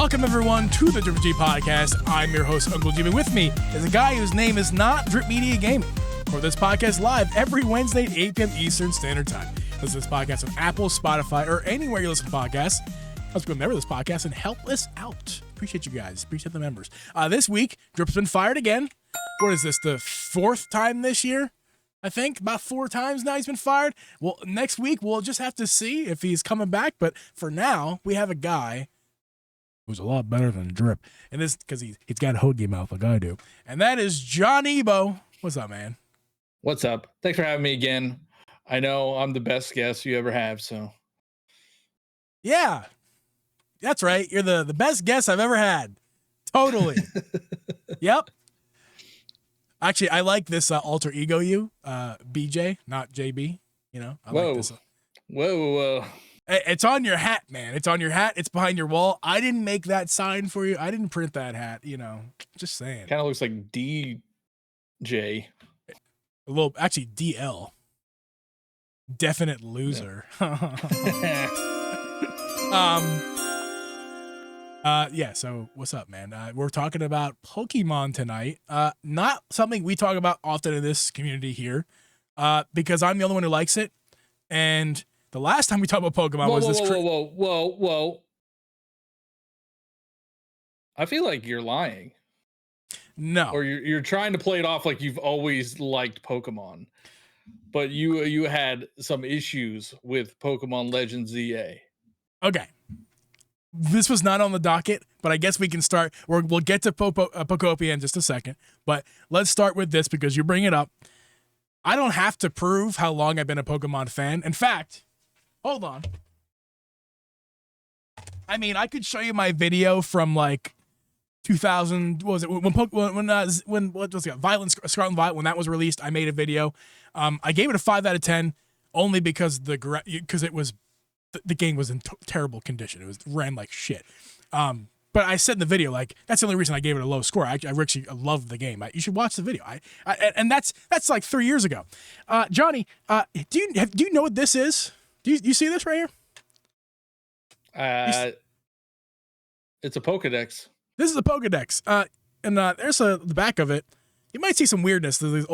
Welcome, everyone, to the Drip G Podcast. I'm your host, Uncle Geeb, and with me is a guy whose name is not Drip Media Gaming. For this podcast live every Wednesday at 8 p.m. Eastern Standard Time. Listen to this podcast on Apple, Spotify, or anywhere you listen to podcasts. Let's go remember this podcast and help us out. Appreciate you guys. Appreciate the members. This week, Drip's been fired again. What is this, the fourth time this year? I think about 4 times now he's been fired. Well, next week, we'll just have to see if he's coming back. But for now, we have a guy who's a lot better than Drip. And this because he's got a hoagie mouth like I do. And that is John Ebo. What's up, man? What's up? Thanks for having me again. I know I'm the best guest you ever have, so. Yeah, that's right. You're the best guest I've ever had. Totally. Yep. Actually, I like this alter ego you, BJ, not JB. You know, I like this. Whoa. It's on your hat, man. It's on your hat. It's behind your wall. I didn't make that sign for you. I didn't print that hat, you know. Just saying. Kind of looks like DJ. A little, actually, DL. Definite loser. Yeah, so what's up, man? We're talking about Pokemon tonight. Not something we talk about often in this community here, because I'm the only one who likes it. And the last time we talked about Pokemon was this. Whoa. I feel like you're lying. No. Or you're trying to play it off like you've always liked Pokemon. But you had some issues with Pokemon Legends ZA. Okay. This was not on the docket, but I guess we can start. We'll get to Pokopia in just a second. But let's start with this because you bring it up. I don't have to prove how long I've been a Pokemon fan. In fact, hold on. I mean, I could show you my video from like 2000. What was it? When what was it? Scarlet and Violet, when that was released, I made a video. I gave it a 5 out of 10 only because it was the game was in terrible condition. It ran like shit. But I said in the video, like, that's the only reason I gave it a low score. I actually loved the game. You should watch the video. And that's like 3 years ago. Johnny, do you know what this is? Do you see this right here? It's a Pokedex. This is a Pokedex. And there's the back of it. You might see some weirdness. There's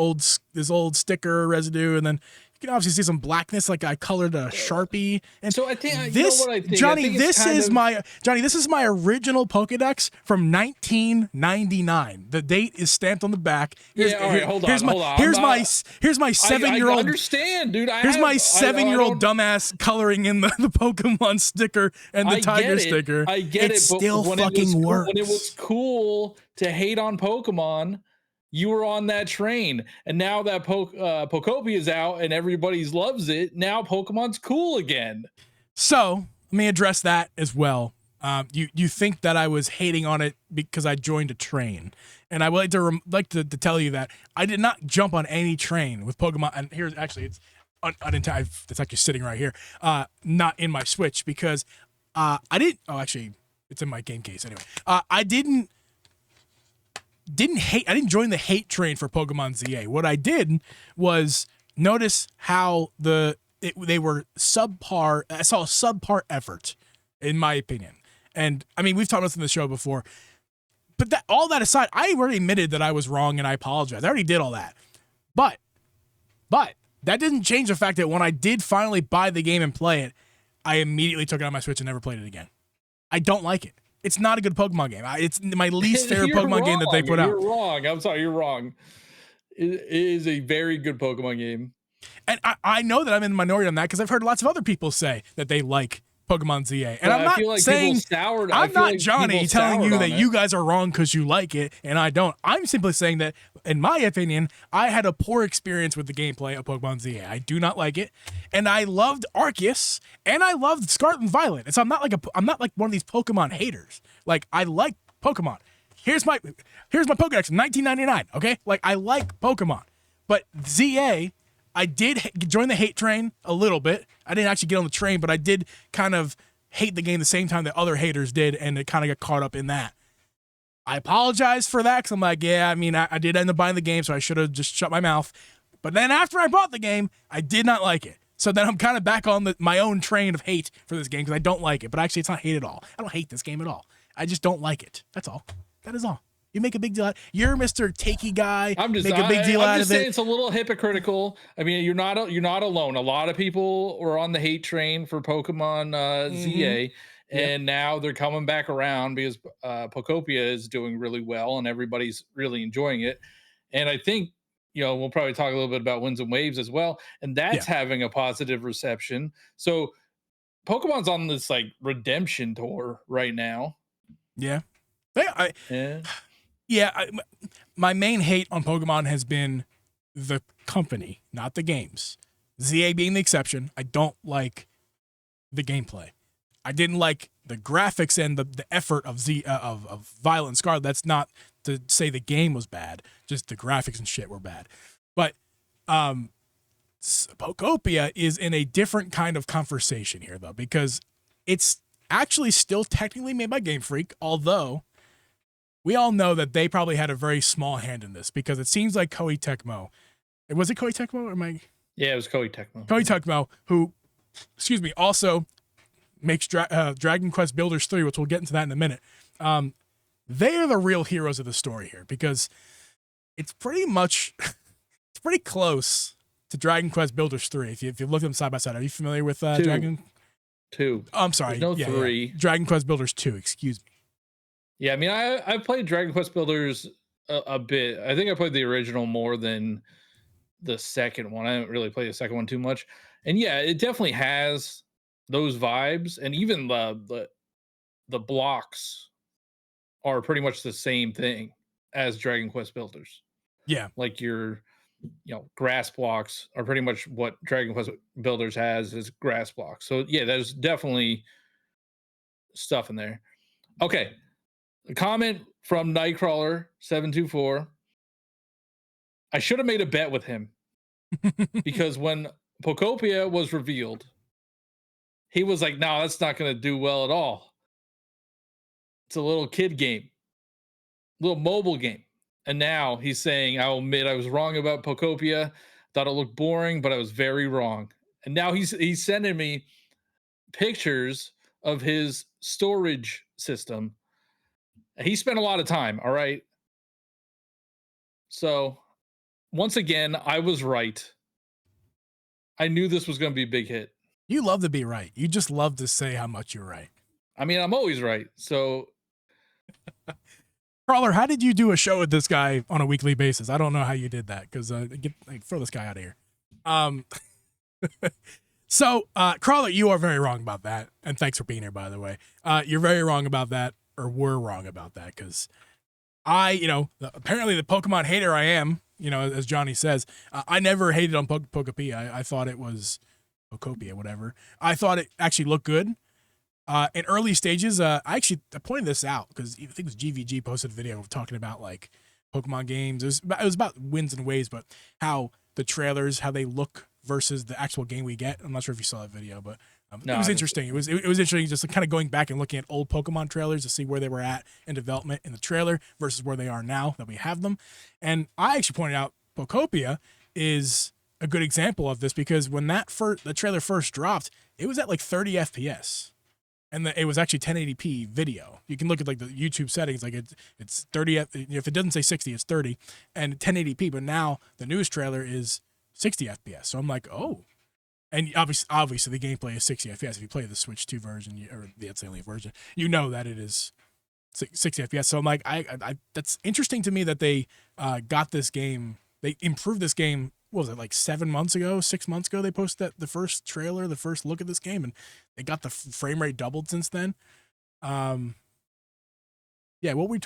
this old sticker residue, and then you can obviously see some blackness, like I colored a Sharpie. And so I think this, you know what I think? Johnny, I think this is my original Pokedex from 1999. The date is stamped on the back. Hold on. Here's my 7-year-old. I understand, dude. Here's my 7-year-old dumbass coloring in the Pokemon sticker and the tiger sticker. I get it. It still fucking works. When it was cool to hate on Pokemon, you were on that train, and now that Pokopia is out and everybody loves it, now Pokemon's cool again. So let me address that as well. You think that I was hating on it because I joined a train, and I would like to tell you that I did not jump on any train with Pokemon. And here's actually it's it's actually sitting right here, not in my Switch because I didn't. Oh, actually, it's in my game case anyway. I didn't join the hate train for Pokemon ZA. What I did was notice how they were subpar. I saw a subpar effort, in my opinion. And I mean, we've talked about this in the show before. But all that aside, I already admitted that I was wrong and I apologize. I already did all that. But that didn't change the fact that when I did finally buy the game and play it, I immediately took it on my Switch and never played it again. I don't like it. It's not a good Pokemon game. It's my least favorite Pokemon game that they put out. You're wrong. I'm sorry, you're wrong. It is a very good Pokemon game. And I know that I'm in the minority on that because I've heard lots of other people say that they like Pokemon ZA. And I'm not saying, I'm not Johnny telling you that you guys are wrong because you like it and I don't. I'm simply saying that, in my opinion, I had a poor experience with the gameplay of Pokemon ZA. I do not like it. And I loved Arceus and I loved Scarlet and Violet. And so I'm not like one of these Pokemon haters. Like, I like Pokemon. Here's my Pokedex from 1999, okay? Like, I like Pokemon. But ZA, I did join the hate train a little bit. I didn't actually get on the train, but I did kind of hate the game the same time that other haters did, and it kind of got caught up in that. I apologize for that, because I'm like, yeah, I mean, I did end up buying the game, so I should have just shut my mouth. But then after I bought the game, I did not like it. So then I'm kind of back on my own train of hate for this game, because I don't like it. But actually, it's not hate at all. I don't hate this game at all. I just don't like it. That's all. That is all. You make a big deal out. You're Mr. Takey guy. Make a big deal out of it. It's a little hypocritical. I mean, you're not alone. A lot of people were on the hate train for Pokemon ZA, and now they're coming back around because Pokopia is doing really well and everybody's really enjoying it. And I think, we'll probably talk a little bit about Winds and Waves as well, and that's having a positive reception. So Pokemon's on this like redemption tour right now. Yeah. My main hate on Pokemon has been the company, not the games. ZA being the exception. I don't like the gameplay. I didn't like the graphics and the effort of Violet and Scarlet. That's not to say the game was bad, just the graphics and shit were bad. But Pokopia is in a different kind of conversation here, though, because it's actually still technically made by Game Freak, although we all know that they probably had a very small hand in this, because it seems like Koei Tecmo. Was it Koei Tecmo? Or am I? Yeah, it was Koei Tecmo. Koei Tecmo, who, also makes Dragon Quest Builders 3, which we'll get into that in a minute. They are the real heroes of the story here, because it's pretty close to Dragon Quest Builders 3. If you look at them side by side, are you familiar with Dragon? 2. I'm sorry. There's no 3. Yeah. Dragon Quest Builders 2, excuse me. Yeah, I mean, I played Dragon Quest Builders a bit. I think I played the original more than the second one. I didn't really play the second one too much. And yeah, it definitely has those vibes. And even the blocks are pretty much the same thing as Dragon Quest Builders. Yeah. Like your grass blocks are pretty much what Dragon Quest Builders has is grass blocks. So yeah, there's definitely stuff in there. Okay. A comment from Nightcrawler724. I should have made a bet with him because when Pokopia was revealed, he was like, no, that's not going to do well at all. It's a little kid game, little mobile game. And now he's saying, I'll admit I was wrong about Pokopia. Thought it looked boring, but I was very wrong. And now he's sending me pictures of his storage system. He spent a lot of time, all right? So, once again, I was right. I knew this was going to be a big hit. You love to be right. You just love to say how much you're right. I mean, I'm always right, so... Crawler, how did you do a show with this guy on a weekly basis? I don't know how you did that, because throw this guy out of here. So, Crawler, you are very wrong about that, and thanks for being here, by the way. You're very wrong about that. Or were wrong about that, because apparently the Pokemon hater I am, as Johnny says, I never hated on Pokopia. I thought it was Pokopia, whatever. I thought it actually looked good. In early stages, I pointed this out because I think it was GVG posted a video talking about like Pokemon games. It was about Winds and Waves, but how the trailers, how they look versus the actual game we get. I'm not sure if you saw that video, but it was interesting. It was interesting just kind of going back and looking at old Pokemon trailers to see where they were at in development in the trailer versus where they are now that we have them. And I actually pointed out Pokopia is a good example of this, because when the trailer first dropped, it was at like 30 FPS. And it was actually 1080p video. You can look at like the YouTube settings, like it's 30. If it doesn't say 60, it's 30, and 1080p. But now the newest trailer is 60 FPS. So I'm like, oh, and obviously the gameplay is 60 FPS. If you play the Switch 2 version or the Alien version, you know that it is 60 FPS. So I'm like, I that's interesting to me that they got this game. They improved this game. What was it, like 6 months ago? They posted the first trailer, the first look at this game, and they got the frame rate doubled since then. Yeah,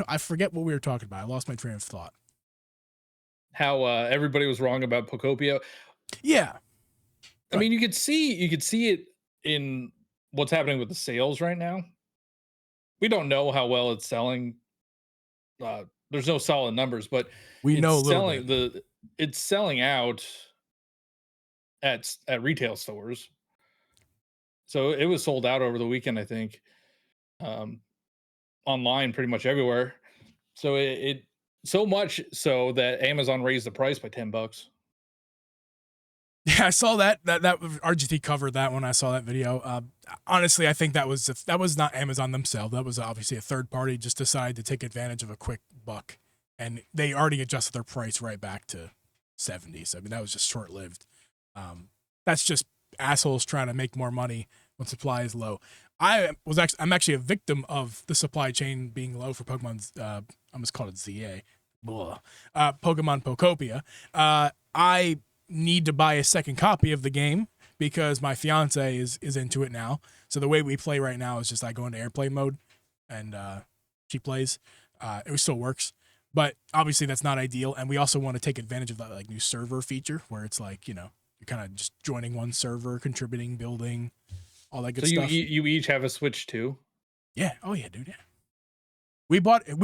I forget what we were talking about. I lost my train of thought. How everybody was wrong about Pokopia. Yeah. I mean, you could see it in what's happening with the sales right now. We don't know how well it's selling. There's no solid numbers, but we know a little bit. It's selling out at retail stores. So it was sold out over the weekend, I think. Online pretty much everywhere. So it so much so that Amazon raised the price by $10. Yeah, I saw that RGT covered that when I saw that video. Honestly, I think that was not Amazon themselves. That was obviously a third party just decided to take advantage of a quick buck, and they already adjusted their price right back to 70s. I mean, that was just short lived. That's just assholes trying to make more money when supply is low. I'm actually a victim of the supply chain being low for Pokemon's. I almost called it ZA. Pokemon Pokopia. I need to buy a second copy of the game because my fiance is into it now. So the way we play right now is just I go into airplane mode and she plays. It still works, but obviously that's not ideal. And we also want to take advantage of that like new server feature where it's like, you know, you're kind of just joining one server, contributing, building, all that good stuff. So you each have a Switch 2? Yeah. Oh yeah, dude. Yeah. We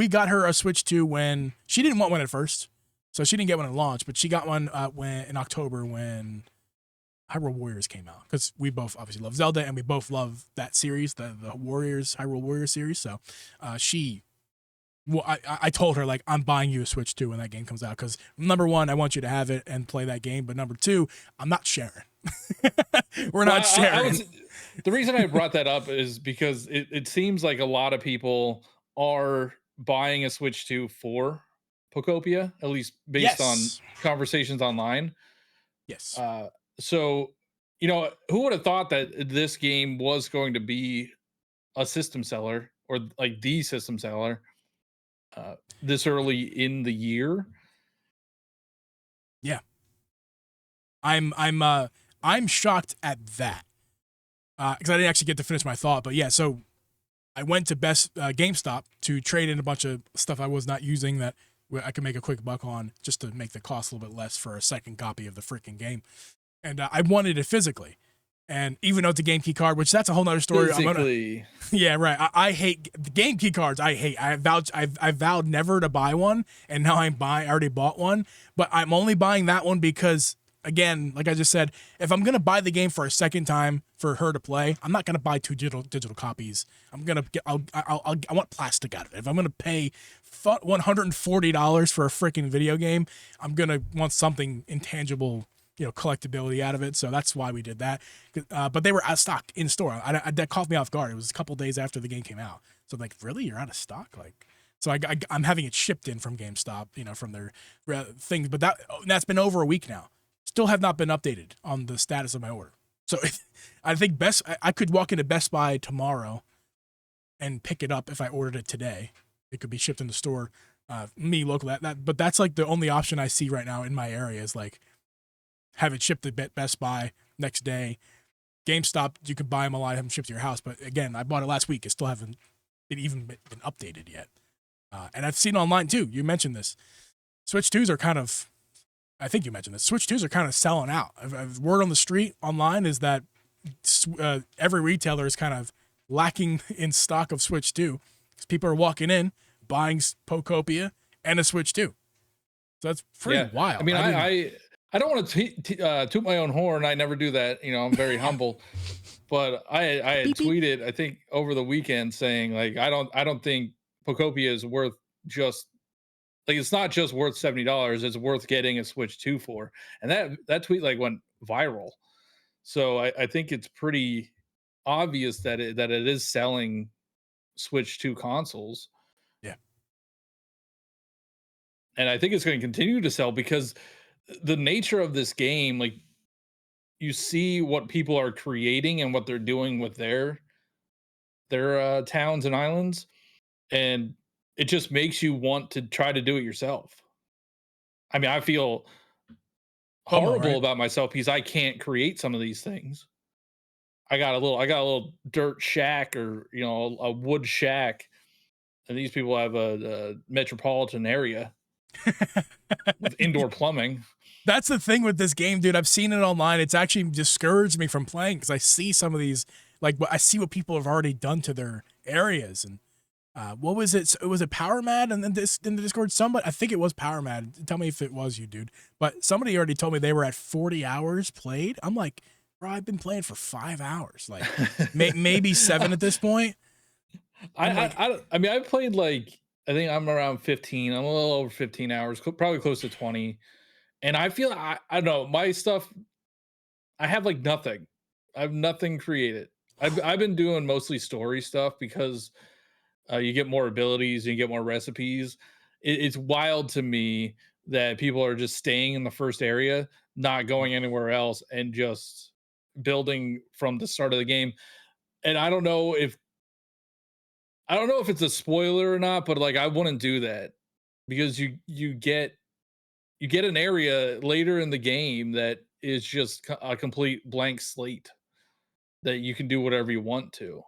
got her a Switch 2 when she didn't want one at first. So she didn't get one at launch, but she got one in October when Hyrule Warriors came out. Because we both obviously love Zelda and we both love that series, the Hyrule Warriors series. So I told her, like, I'm buying you a Switch 2 when that game comes out. Because number one, I want you to have it and play that game. But number two, I'm not sharing. We're not sharing. The reason I brought that up is because it seems like a lot of people are buying a Switch 2 for Pokopia, at least based on conversations online. Yes. So, you know, who would have thought that this game was going to be a system seller or like the system seller this early in the year? Yeah. I'm shocked at that. Because I didn't actually get to finish my thought, but yeah, so I went to GameStop to trade in a bunch of stuff I was not using that I could make a quick buck on just to make the cost a little bit less for a second copy of the freaking game. And I wanted it physically. And even though it's a game key card, which that's a whole nother story. Yeah, right. I hate the game key cards. I vowed never to buy one, and now I already bought one. But I'm only buying that one because, again, like I just said, if I'm gonna buy the game for a second time for her to play, I'm not gonna buy two digital copies. I want plastic out of it. If I'm gonna pay $140 for a freaking video game, I'm gonna want something intangible, you know, collectability out of it. So that's why we did that. But they were out of stock in store. That caught me off guard. It was a couple days after the game came out. So I'm like, really, you're out of stock? Like, so I'm having it shipped in from GameStop, you know, from their things. But that's been over a week now. Still have not been updated on the status of my order. So I think I could walk into Best Buy tomorrow and pick it up if I ordered it today. It could be shipped in the store, me local. But that's like the only option I see right now in my area is like have it shipped to Best Buy next day. GameStop, you could buy them a lot, have them shipped to your house. But again, I bought it last week. It still haven't even been updated yet. And I've seen online too. You mentioned this. Switch 2s are kind of, I think you mentioned this. Switch 2s are kind of selling out. Word on the street online is that every retailer is kind of lacking in stock of Switch 2 because people are walking in, buying Pokopia and a Switch 2. So that's pretty wild. I mean, I don't want to toot my own horn. I never do that. You know, I'm very humble. But I had tweeted, I think, over the weekend saying, like, I don't think Pokopia is worth just, like, it's not just worth $70. It's worth getting a Switch 2 for. And that tweet like went viral. So I think it's pretty obvious that it is selling Switch 2 consoles. Yeah. And I think it's going to continue to sell because the nature of this game, like, you see what people are creating and what they're doing with their towns and islands, and it just makes you want to try to do it yourself. I mean, I feel horrible about myself because I can't create some of these things. I got a little dirt shack, or, you know, a wood shack, and these people have a metropolitan area with indoor plumbing. That's the thing with this game, dude. I've seen it online. It's actually discouraged me from playing because I see some of these, like, I see what people have already done to their areas. And what was it? Was it Power Mad? And then in the Discord, somebody, I think it was Power Mad. Tell me if it was you, dude. But somebody already told me they were at 40 hours played. I'm like, bro, I've been playing for 5 hours, like maybe 7 at this point. I mean, I've played, like, I think I'm around 15. I'm a little over 15 hours, probably close to 20. And I feel, I don't know, my stuff I have like nothing. I have nothing created. I've been doing mostly story stuff because you get more abilities and you get more recipes. It's wild to me that people are just staying in the first area, not going anywhere else, and just building from the start of the game. And I don't know if it's a spoiler or not, but like I wouldn't do that because you get an area later in the game that is just a complete blank slate that you can do whatever you want to.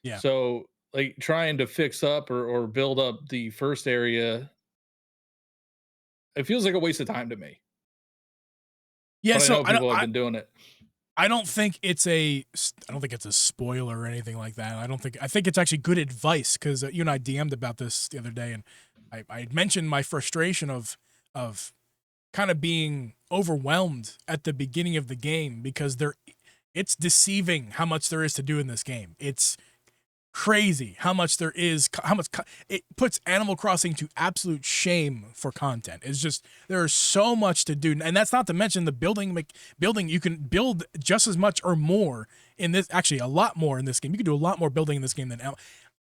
Yeah. So like trying to fix up or build up the first area, it feels like a waste of time to me. Yeah, But I so know people have been doing it. I don't think it's a spoiler or anything like that. I think it's actually good advice because you and I DM'd about this the other day, and I mentioned my frustration of kind of being overwhelmed at the beginning of the game because it's deceiving how much there is to do in this game. It's crazy how much there is, it puts Animal Crossing to absolute shame for content. It's just there is so much to do, and that's not to mention the building. You can build just as much or more in this, actually a lot more in this game. You can do a lot more building in this game than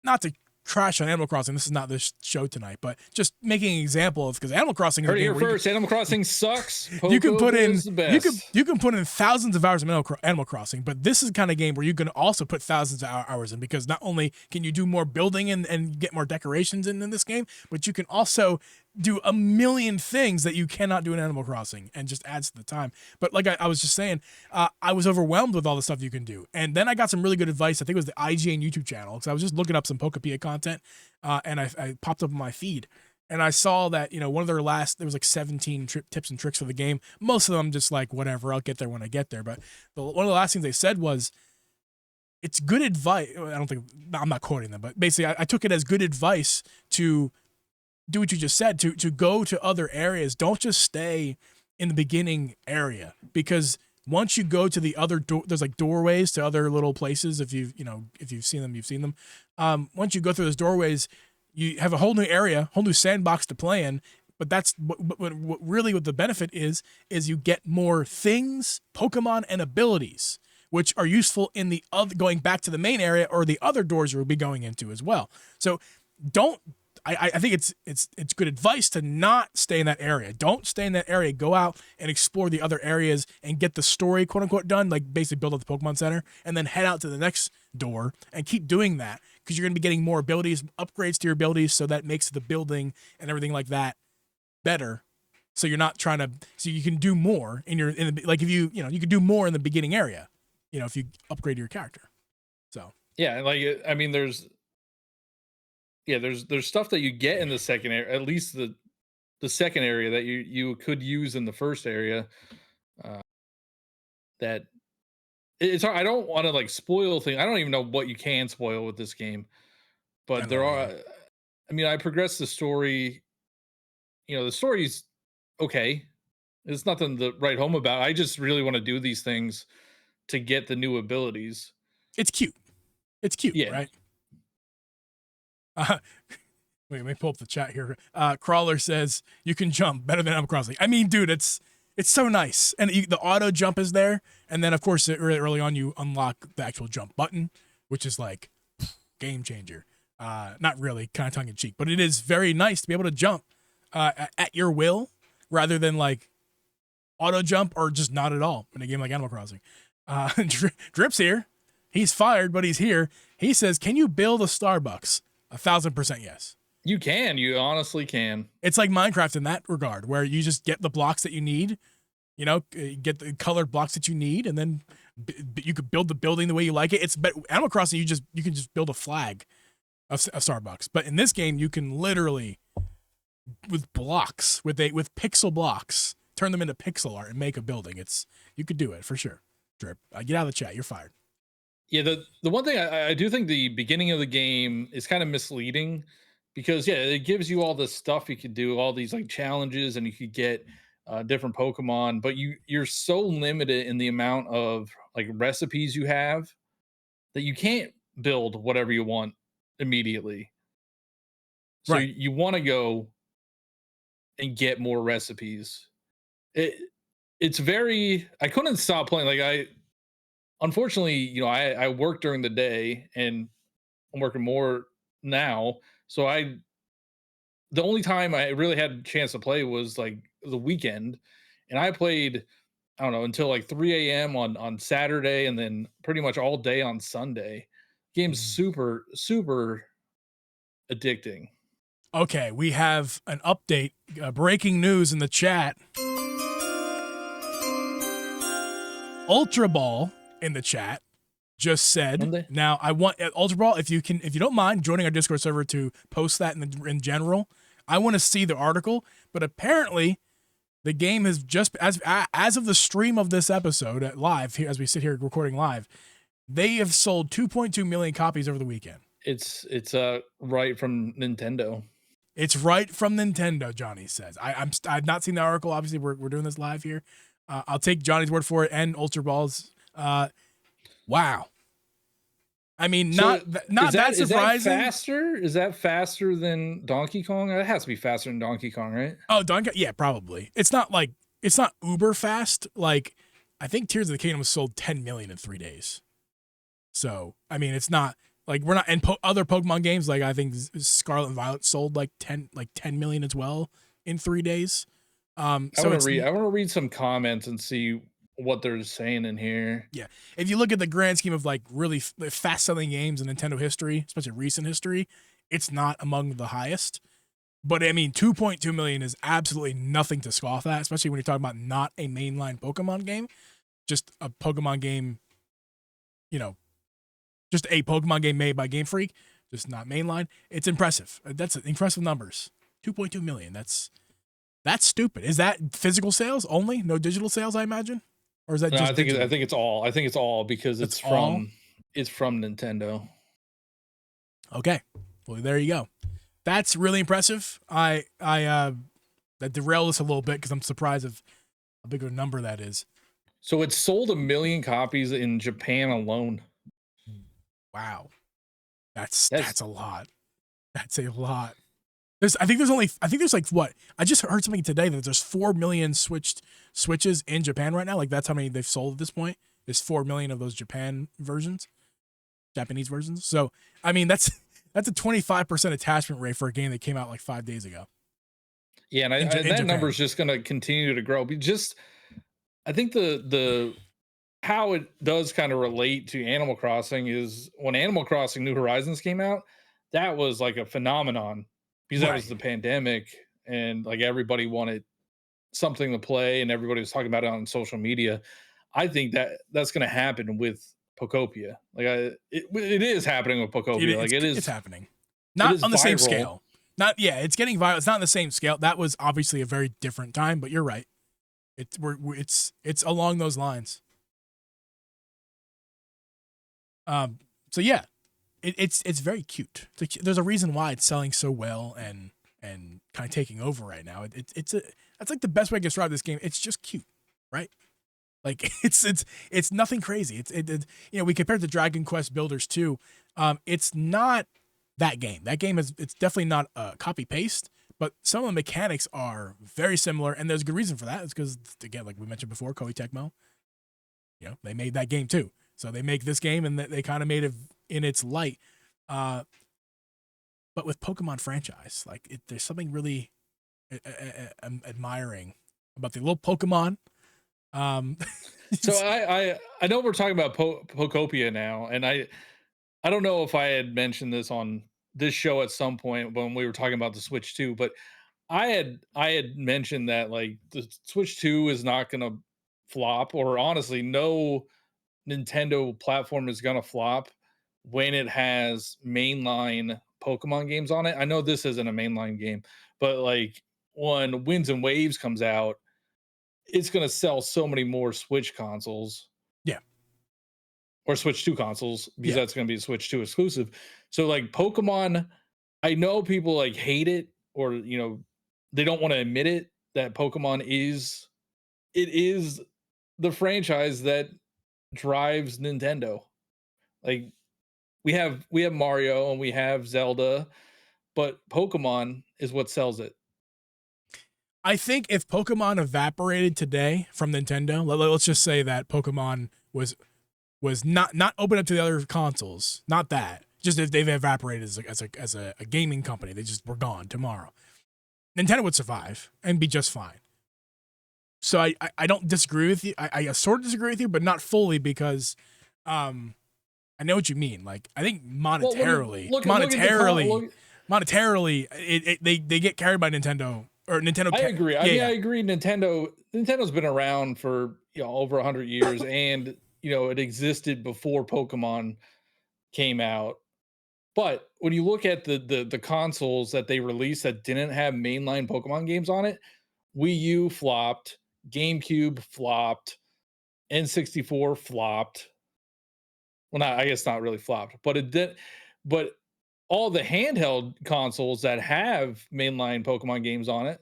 not to crash on Animal Crossing. This is not this show tonight, but just making an example of, because Animal Crossing is heard it here first. Animal Crossing sucks. You can put in you can put in thousands of hours of Animal Crossing, but this is the kind of game where you can also put thousands of hours in, because not only can you do more building and get more decorations in this game, but you can also do a million things that you cannot do in Animal Crossing, and just adds to the time. But like I was just saying, I was overwhelmed with all the stuff you can do. And then I got some really good advice. I think it was the IGN YouTube channel, because I was just looking up some Pokopia content, and I popped up in my feed. And I saw that, one of their there was like 17 tips and tricks for the game. Most of them just like, whatever, I'll get there when I get there. But one of the last things they said was, it's good advice. I'm not quoting them, but basically I took it as good advice to do what you just said, to go to other areas. Don't just stay in the beginning area, because once you go to the other there's like doorways to other little places. If you've seen them, you've seen them. Once you go through those doorways, you have a whole new area, whole new sandbox to play in. But that's what the benefit is you get more things, Pokemon, and abilities, which are useful in the other, going back to the main area or the other doors you'll be going into as well. So I think it's good advice to not stay in that area. Don't stay in that area. Go out and explore the other areas and get the story, quote unquote, done. Like basically build up the Pokemon Center, and then head out to the next door and keep doing that, because you're going to be getting more abilities, upgrades to your abilities, so that makes the building and everything like that better. So you're not trying to, so you can do more like if you can do more in the beginning area, if you upgrade your character. So yeah, like I mean, there's stuff that you get in the second area, at least the second area, that you could use in the first area. That it's hard. I don't want to like spoil things. I don't even know what you can spoil with this game, but there are. I mean, I progressed the story. The story's okay. There's nothing to write home about. I just really want to do these things to get the new abilities. It's cute. It's cute, yeah. Right? Wait, let me pull up the chat here. Crawler says you can jump better than Animal Crossing. I mean, dude, it's so nice, and the auto jump is there, and then of course early on you unlock the actual jump button, which is like game changer. Not really, kind of tongue in cheek, but it is very nice to be able to jump at your will, rather than like auto jump or just not at all in a game like Animal Crossing. Drip's here. He's fired, but he's here. He says, "Can you build a Starbucks?" 1,000% yes. You can. You honestly can. It's like Minecraft in that regard, where you just get the blocks that you need, get the colored blocks that you need, and then you could build the building the way you like it. It's Animal Crossing. You can just build a flag of Starbucks, but in this game you can literally, with blocks, with pixel blocks, turn them into pixel art and make a building. You could do it for sure. Drip, get out of the chat. You're fired. Yeah, the one thing I do think the beginning of the game is kind of misleading, because it gives you all this stuff you could do, all these like challenges, and you could get different Pokemon, but you're so limited in the amount of like recipes you have that you can't build whatever you want immediately. So right. You want to go and get more recipes. it's very. I couldn't stop playing. Like unfortunately, I work during the day and I'm working more now. So the only time I really had a chance to play was like the weekend, and I played, I don't know, until like 3 a.m. on Saturday, and then pretty much all day on Sunday. Game's super super addicting. Okay, we have an update, breaking news in the chat. Ultra Ball in the chat just said, Monday? now I want Ultra Ball, if you don't mind joining our Discord server to post that in general, I want to see the article. But apparently, the game has just as of the stream of this episode at live here, as we sit here recording live, they have sold 2.2 million copies over the weekend. It's right from Nintendo. It's right from Nintendo, Johnny says. I've not seen the article. Obviously, we're doing this live here. I'll take Johnny's word for it and Ultra Ball's. Wow. I mean, not that surprising. Is that faster than Donkey Kong? That has to be faster than Donkey Kong, right? Oh, Donkey, yeah, probably. It's not uber fast. Like, I think Tears of the Kingdom sold 10 million in 3 days. So, I mean, it's not like we're not in other Pokemon games. Like, I think Scarlet and Violet sold like 10 million as well in 3 days. I want to read some comments and see what they're saying in here. Yeah. If you look at the grand scheme of like really fast selling games in Nintendo history, especially recent history, it's not among the highest. But I mean, 2.2 million is absolutely nothing to scoff at, especially when you're talking about not a mainline Pokemon game, just a Pokemon game, just a Pokemon game made by Game Freak, just not mainline. It's impressive. That's impressive numbers. 2.2 million. That's stupid. Is that physical sales only? No digital sales, I imagine? Or is that just I think it's all. I think it's all because it's from Nintendo. Okay. Well, there you go. That's really impressive. I that derailed us a little bit because I'm surprised of how big of a number that is. So it sold 1 million copies in Japan alone. Wow. That's a lot. That's a lot. I think there's like what? I just heard something today that there's 4 million switches in Japan right now. Like that's how many they've sold at this point. There's 4 million of those Japanese versions. So, I mean, that's a 25% attachment rate for a game that came out like 5 days ago. Yeah, and that number is just going to continue to grow. I think the how it does kind of relate to Animal Crossing is when Animal Crossing New Horizons came out, that was like a phenomenon because that was the pandemic and like everybody wanted something to play and everybody was talking about it on social media. I think that's going to happen with Pokopia. Like it is happening with Pokopia. It's happening. Not on the same scale. It's getting viral. It's not on the same scale. That was obviously a very different time, but you're right. It's along those lines. So yeah, it's very cute. There's a reason why it's selling so well and kind of taking over right now. That's like the best way to describe this game. It's just cute, right? Like it's nothing crazy. We compared to Dragon Quest Builders 2. It's not that game. That game it's definitely not a copy paste, but some of the mechanics are very similar, and there's a good reason for that. It's because again, like we mentioned before, Koei Tecmo, they made that game too. So they make this game, and they kind of made it in its light. But with Pokemon franchise, like there's something really admiring about the little Pokemon. So I know we're talking about Pokopia now, and I don't know if I had mentioned this on this show at some point when we were talking about the Switch 2, but I had mentioned that like the Switch 2 is not going to flop, or honestly, no Nintendo platform is going to flop when it has mainline Pokemon games on it. I know this isn't a mainline game, but like when Winds and Waves comes out, it's going to sell so many more Switch consoles. Yeah. Or Switch 2 consoles, because that's going to be a Switch 2 exclusive. So like Pokemon, I know people like hate it, or they don't want to admit it, that Pokemon is the franchise that drives Nintendo. Like we have Mario and we have Zelda, but Pokemon is what sells it. I think if Pokemon evaporated today from Nintendo, let's just say that Pokemon was not open up to the other consoles, not that. Just if they've evaporated as a gaming company, they just were gone tomorrow. Nintendo would survive and be just fine. So I don't disagree with you. I sort of disagree with you, but not fully because I know what you mean. Like I think monetarily, they get carried by Nintendo or Nintendo. I agree. I agree. Nintendo's been around for over 100 years, and it existed before Pokemon came out. But when you look at the consoles that they released that didn't have mainline Pokemon games on it, Wii U flopped, GameCube flopped, N64 flopped. Well, I guess not really flopped, but it did. But all the handheld consoles that have mainline Pokemon games on it,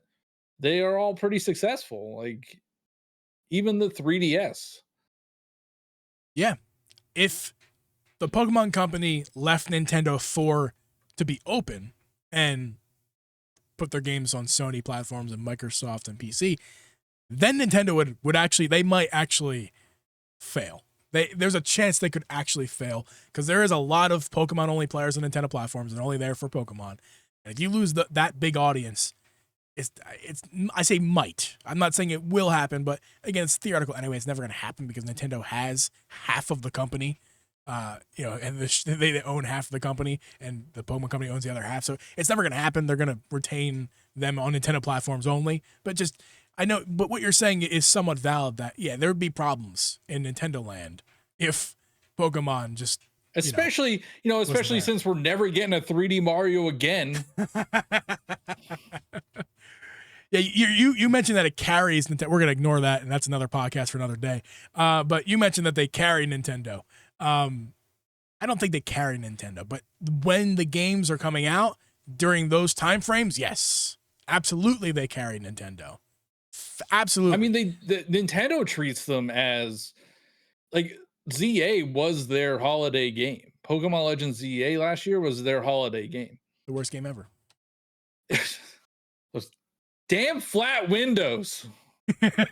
they are all pretty successful. Like even the 3DS. Yeah. If the Pokemon Company left Nintendo to be open and put their games on Sony platforms and Microsoft and PC, then Nintendo they might actually fail. There's a chance they could actually fail because there is a lot of Pokemon only players on Nintendo platforms and only there for Pokemon. And if you lose that big audience, it's I say might. I'm not saying it will happen, but again, it's theoretical anyway. It's never going to happen because Nintendo has half of the company. And they own half of the company, and the Pokemon Company owns the other half. So it's never going to happen. They're going to retain them on Nintendo platforms only. But but what you're saying is somewhat valid. That there would be problems in Nintendo Land if Pokemon just especially since we're never getting a 3D Mario again. Yeah, you mentioned that it carries Nintendo. We're gonna ignore that, and that's another podcast for another day. But you mentioned that they carry Nintendo. I don't think they carry Nintendo, but when the games are coming out during those time frames, yes, absolutely they carry Nintendo. Absolutely. I mean, the Nintendo treats them as like ZA was their holiday game. Pokemon Legends ZA last year was their holiday game. The worst game ever. Those damn flat windows. They're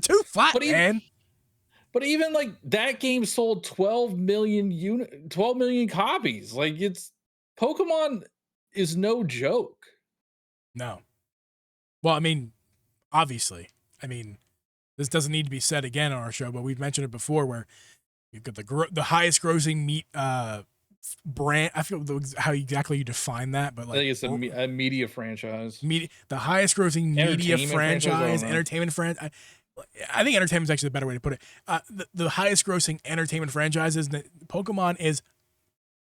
too flat, man. But even like that game sold 12 million copies. Like Pokemon is no joke. No. Well, I mean, obviously. I mean, this doesn't need to be said again on our show, but we've mentioned it before where you've got the highest grossing brand. I forget how exactly you define that, but like I think it's a media franchise. The highest grossing media franchise, entertainment franchise. I think entertainment is actually the better way to put it. The highest grossing entertainment franchises, Pokemon is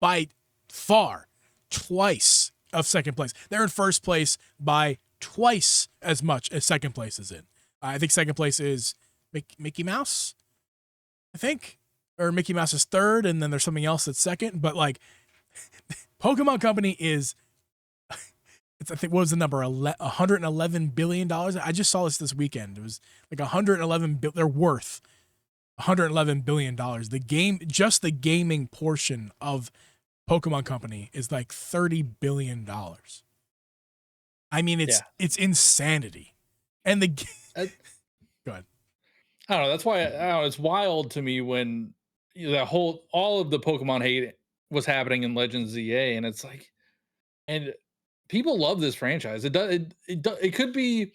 by far twice of second place. They're in first place by twice as much as second place is in. I think second place is Mickey Mouse, I think, or Mickey Mouse is third, and then there's something else that's second. But like, Pokemon Company is, I think, what was the number? $111 billion. I just saw this weekend. It was like 111. They're worth $111 billion. Just the gaming portion of Pokemon Company is like $30 billion. I mean, it's insanity. And go ahead. I don't know. That's why it's wild to me when all of the Pokemon hate was happening in Legends ZA, and it's like, and people love this franchise. It could be,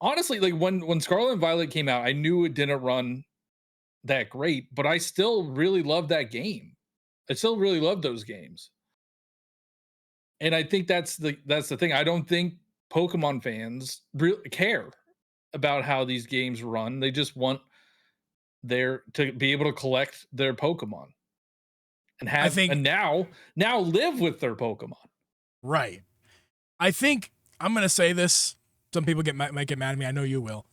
honestly, like when Scarlet and Violet came out, I knew it didn't run that great, but I still really loved that game. I still really love those games. And I think that's the thing. I don't think Pokemon fans really care about how these games run. They just want to be able to collect their Pokemon and now live with their Pokemon. Right. I think I'm going to say this. Some people might get mad at me. I know you will.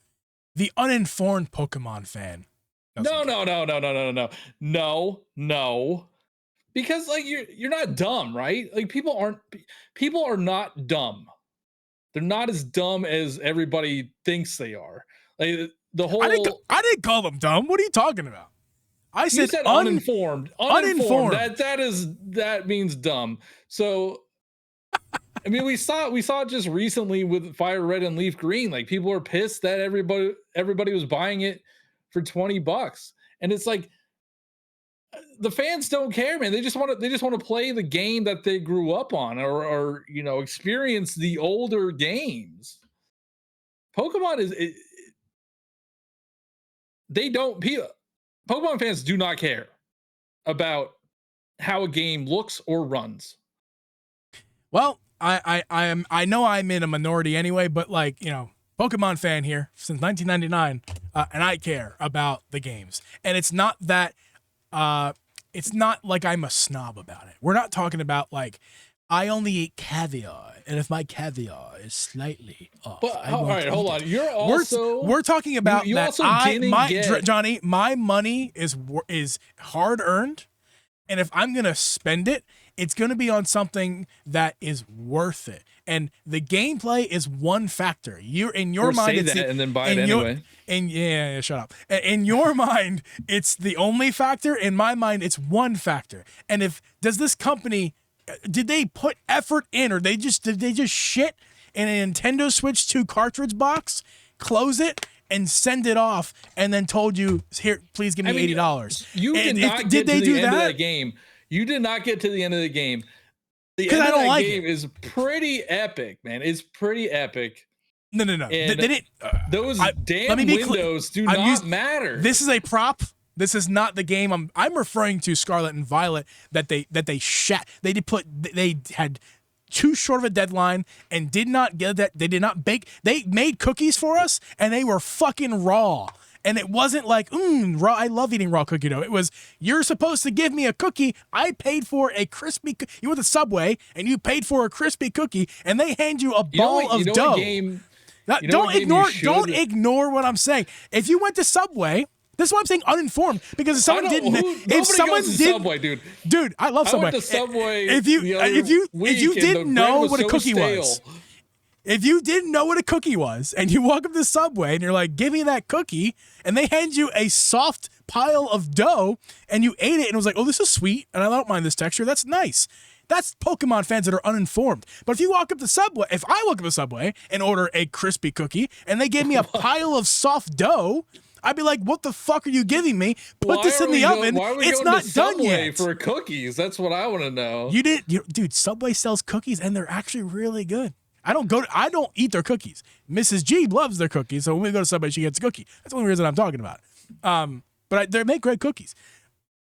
The uninformed Pokemon fan. No. Because like you're not dumb, right? Like people are not dumb. They're not as dumb as everybody thinks they are. Like the whole I didn't call them dumb. What are you talking about? I said uninformed. Uninformed. That means dumb. So I mean, we saw it just recently with Fire Red and Leaf Green. Like, people are pissed that everybody was buying it for $20, and it's like the fans don't care, man. They just want to play the game that they grew up on, or experience the older games. Pokemon Pokemon fans do not care about how a game looks or runs. Well, I know I'm in a minority anyway, but Pokemon fan here since 1999, and I care about the games. And it's not that it's not like I'm a snob about it. We're not talking about like I only eat caviar, and if my caviar is slightly off, but all right, hold on. You're also we're talking about you that. Also Johnny, my money is hard earned, and if I'm gonna spend it, it's gonna be on something that is worth it. And the gameplay is one factor. You're in your mind, it's and then buy it anyway. And yeah, shut up. In your mind, it's the only factor. In my mind, it's one factor. And does this company, did they put effort in, or did they just shit in a Nintendo Switch 2 cartridge box, close it, and send it off, and then told you, here, please give me $80? You did not get to the end of that game. You did not get to the end of the game. The end of that game is pretty epic, man. It's pretty epic. No. Those damn windows do not matter. This is a prop. This is not the game. I'm referring to Scarlet and Violet that they shat. They had too short of a deadline and did not get that. They did not bake. They made cookies for us, and they were fucking raw. And it wasn't like, raw. I love eating raw cookie dough. It was, you're supposed to give me a cookie. I paid for a crispy. You went to Subway and you paid for a crispy cookie, and they hand you a ball of dough. Don't ignore what I'm saying. If you went to Subway, this is why I'm saying uninformed, because if someone Subway, dude, I love Subway. I went to Subway if you didn't know what a cookie was. If you didn't know what a cookie was, and you walk up to Subway and you're like, give me that cookie, and they hand you a soft pile of dough, and you ate it and it was like, oh, this is sweet, and I don't mind this texture, that's nice. That's Pokemon fans that are uninformed. But if you walk up to Subway, if I walk up to Subway and order a crispy cookie, and they gave me a pile of soft dough, I'd be like, what the fuck are you giving me? Put this in the oven. It's not done yet. For cookies, that's what I want to know. Dude, Subway sells cookies, and they're actually really good. I don't eat their cookies. Mrs. Geeb loves their cookies, so when we go to Subway, she gets a cookie. That's the only reason I'm talking about it. But they make great cookies.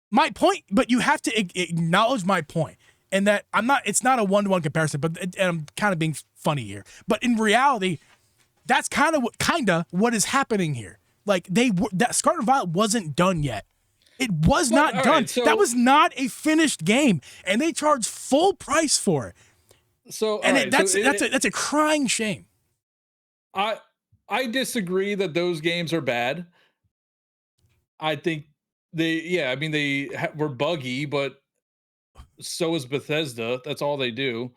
My point, but you have to acknowledge my point, and that it's not a one-to-one comparison, but and I'm kind of being funny here. But in reality, that's kind of what is happening here. Like that Scarlet and Violet wasn't done yet. It was not done. Right, so, that was not a finished game, and they charged full price for it. So that's a crying shame. I disagree that those games are bad. I think they were buggy, but so is Bethesda. That's all they do.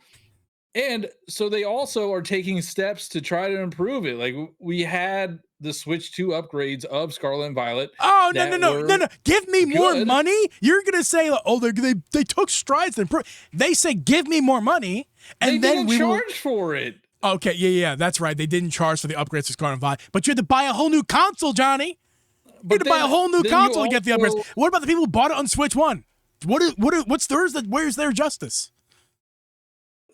And so they also are taking steps to try to improve it. Like, we had the Switch 2 upgrades of Scarlet and Violet. Oh, no. Give me more money? You're going to say, oh, they took strides to improve. They say, give me more money. And then we charge for it. Okay, yeah, that's right. They didn't charge for the upgrades to Scarlet and Violet. But you had to buy a whole new console, Johnny. You had to buy a whole new console to get the upgrades. What about the people who bought it on Switch 1? Where's their justice?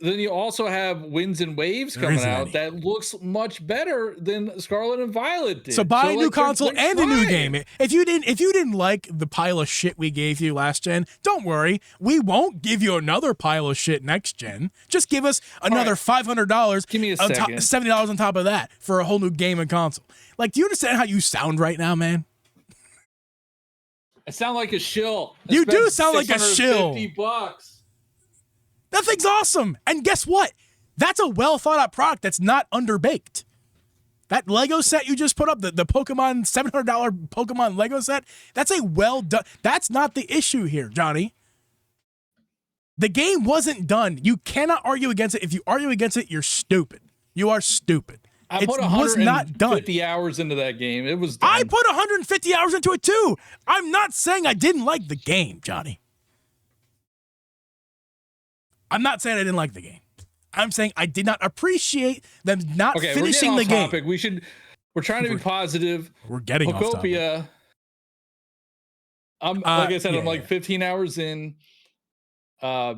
Then you also have Winds and Waves coming out that looks much better than Scarlet and Violet did. So buy a new console and a new game. If you didn't like the pile of shit we gave you last gen, don't worry. We won't give you another pile of shit next gen. Just give us another $500. Give me a second. $70 on top of that for a whole new game and console. Like, do you understand how you sound right now, man? I sound like a shill. You do sound like a shill. $50. That thing's awesome. And guess what? That's a well thought out product that's not underbaked. That Lego set you just put up, the Pokemon $700 Pokemon Lego set, that's a well done. That's not the issue here, Johnny. The game wasn't done. You cannot argue against it. If you argue against it, you're stupid. You are stupid. I put 150 hours into that game. It was done. I put 150 hours into it too. I'm not saying I didn't like the game, Johnny. I'm not saying I didn't like the game. I'm saying I did not appreciate them not finishing the game. We're trying to be positive. We're getting Pokopia. Like I said, I'm like 15 hours in. Yeah.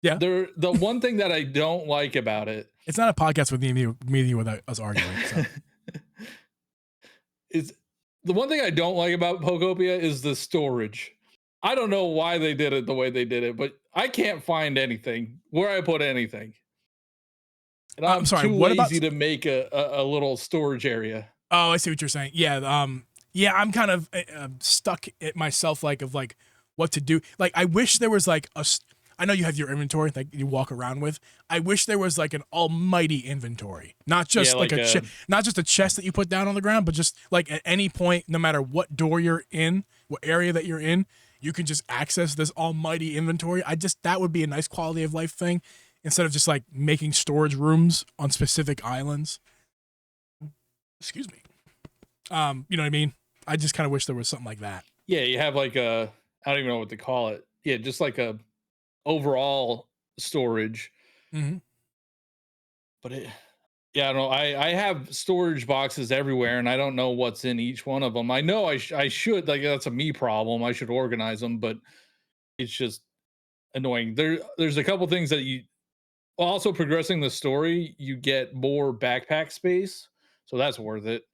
The one thing that I don't like about it. It's not a podcast with me without us arguing. So. Is the one thing I don't like about Pokopia is the storage. I don't know why they did it the way they did it, but I can't find anything where I put anything. And I'm too lazy to make a little storage area. Oh, I see what you're saying. Yeah. Yeah, I'm kind of stuck at myself, like what to do. Like, I wish there was like I know you have your inventory that you walk around with. I wish there was like an almighty inventory, not just not just a chest that you put down on the ground, but just like at any point, no matter what door you're in, what area that you're in, you can just access this almighty inventory. That would be a nice quality of life thing instead of just like making storage rooms on specific islands. Excuse me. You know what I mean? I just kind of wish there was something like that. Yeah, you have like I don't even know what to call it. Yeah, just like a overall storage. Mm-hmm. But I don't know. I have storage boxes everywhere, and I don't know what's in each one of them. I know I should, like, that's a me problem. I should organize them, but it's just annoying. There's a couple things that also progressing the story, you get more backpack space, so that's worth it.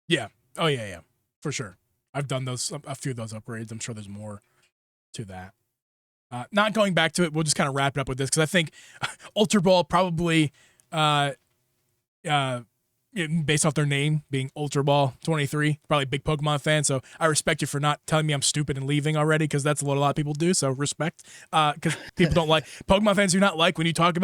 Yeah. Oh yeah, for sure. I've done a few of those upgrades. I'm sure there's more to that. Not going back to it, we'll just kind of wrap it up with this because I think Ultra Ball probably, based off their name being Ultra Ball 23, probably a big Pokemon fan. So I respect you for not telling me I'm stupid and leaving already because that's what a lot of people do. So respect, because people don't like Pokemon fans do not like when you talk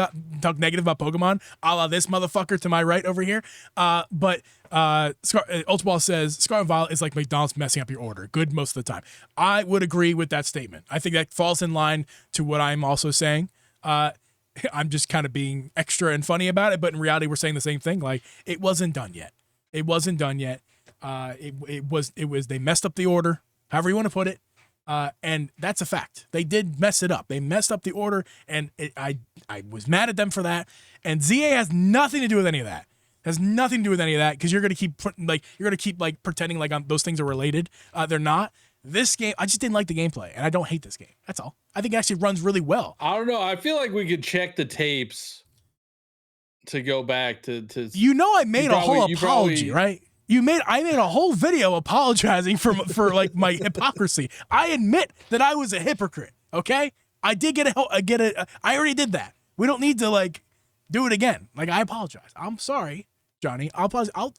negative about Pokemon, a la this motherfucker to my right over here. But Ultra Ball says Scarlet Violet is like McDonald's messing up your order. Good most of the time. I would agree with that statement. I think that falls in line to what I'm also saying. I'm just kind of being extra and funny about it, but in reality, we're saying the same thing. Like, it wasn't done yet. It wasn't done yet. It was. They messed up the order, however you want to put it, and that's a fact. They did mess it up. They messed up the order, and I was mad at them for that. And ZA has nothing to do with any of that. Has nothing to do with any of that because you're gonna keep pretending like those things are related. They're not. This game, I just didn't like the gameplay, and I don't hate this game. That's all. I think it actually runs really well. I don't know. I feel like we could check the tapes to go back to. I made a whole apology, right? I made a whole video apologizing for like my hypocrisy. I admit that I was a hypocrite. Okay, I did I already did that. We don't need to like do it again. Like, I apologize. I'm sorry, Johnny. I'll apologize.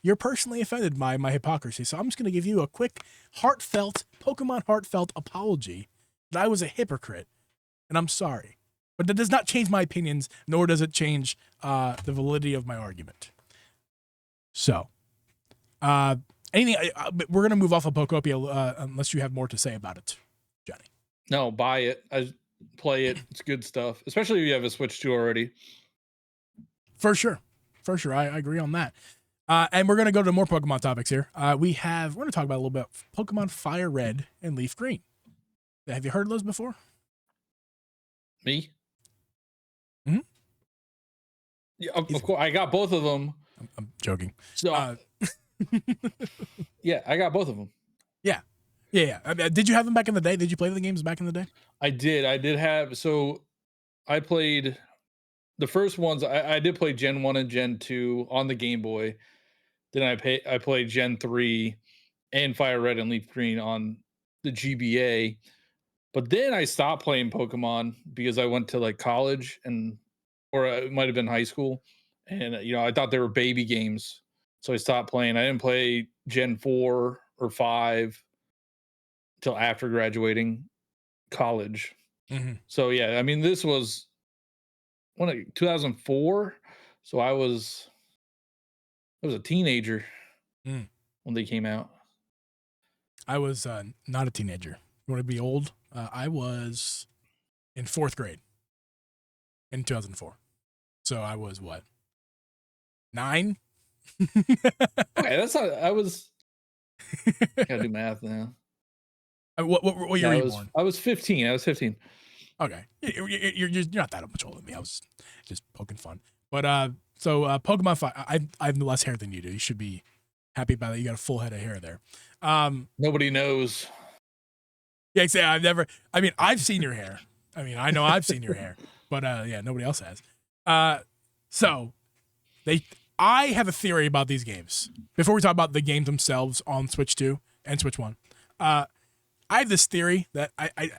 You're personally offended by my hypocrisy, so I'm just gonna give you a quick, Pokemon heartfelt apology that I was a hypocrite, and I'm sorry. But that does not change my opinions, nor does it change the validity of my argument. So, anything? We're gonna move off of Pokopia unless you have more to say about it, Johnny. No, buy it. I play it. It's good stuff, especially if you have a Switch 2 already. For sure. I agree on that. And we're going to go to more Pokemon topics here. We're going to talk about a little bit Pokemon Fire Red and Leaf Green. Have you heard of those before? Me? Mm-hmm. Yeah, of course. I got both of them. I'm joking. So, yeah, I got both of them. Yeah. Did you have them back in the day? Did you play the games back in the day? I did. So I played the first ones. I did play Gen 1 and Gen 2 on the Game Boy. Then I played Gen 3 and Fire Red and Leaf Green on the GBA. But then I stopped playing Pokemon because I went to like college or it might have been high school. And, I thought they were baby games. So I stopped playing. I didn't play Gen 4 or 5 till after graduating college. Mm-hmm. So, yeah, I mean, this was 2004. So I was a teenager when they came out. I was not a teenager. You want to be old? I was in 4th grade in 2004. So I was what? 9? Okay, that's not. I was. I gotta do math now. What year were you born? I was 15. Okay, you're not that much older than me. I was just poking fun. But Pokemon 5, I have less hair than you do. You should be happy about that. You got a full head of hair there. Nobody knows. Yeah, exactly. I've seen your hair. I mean, I know I've seen your hair, but yeah, nobody else has. So I have a theory about these games. Before we talk about the games themselves on Switch 2 and Switch 1, I have this theory that I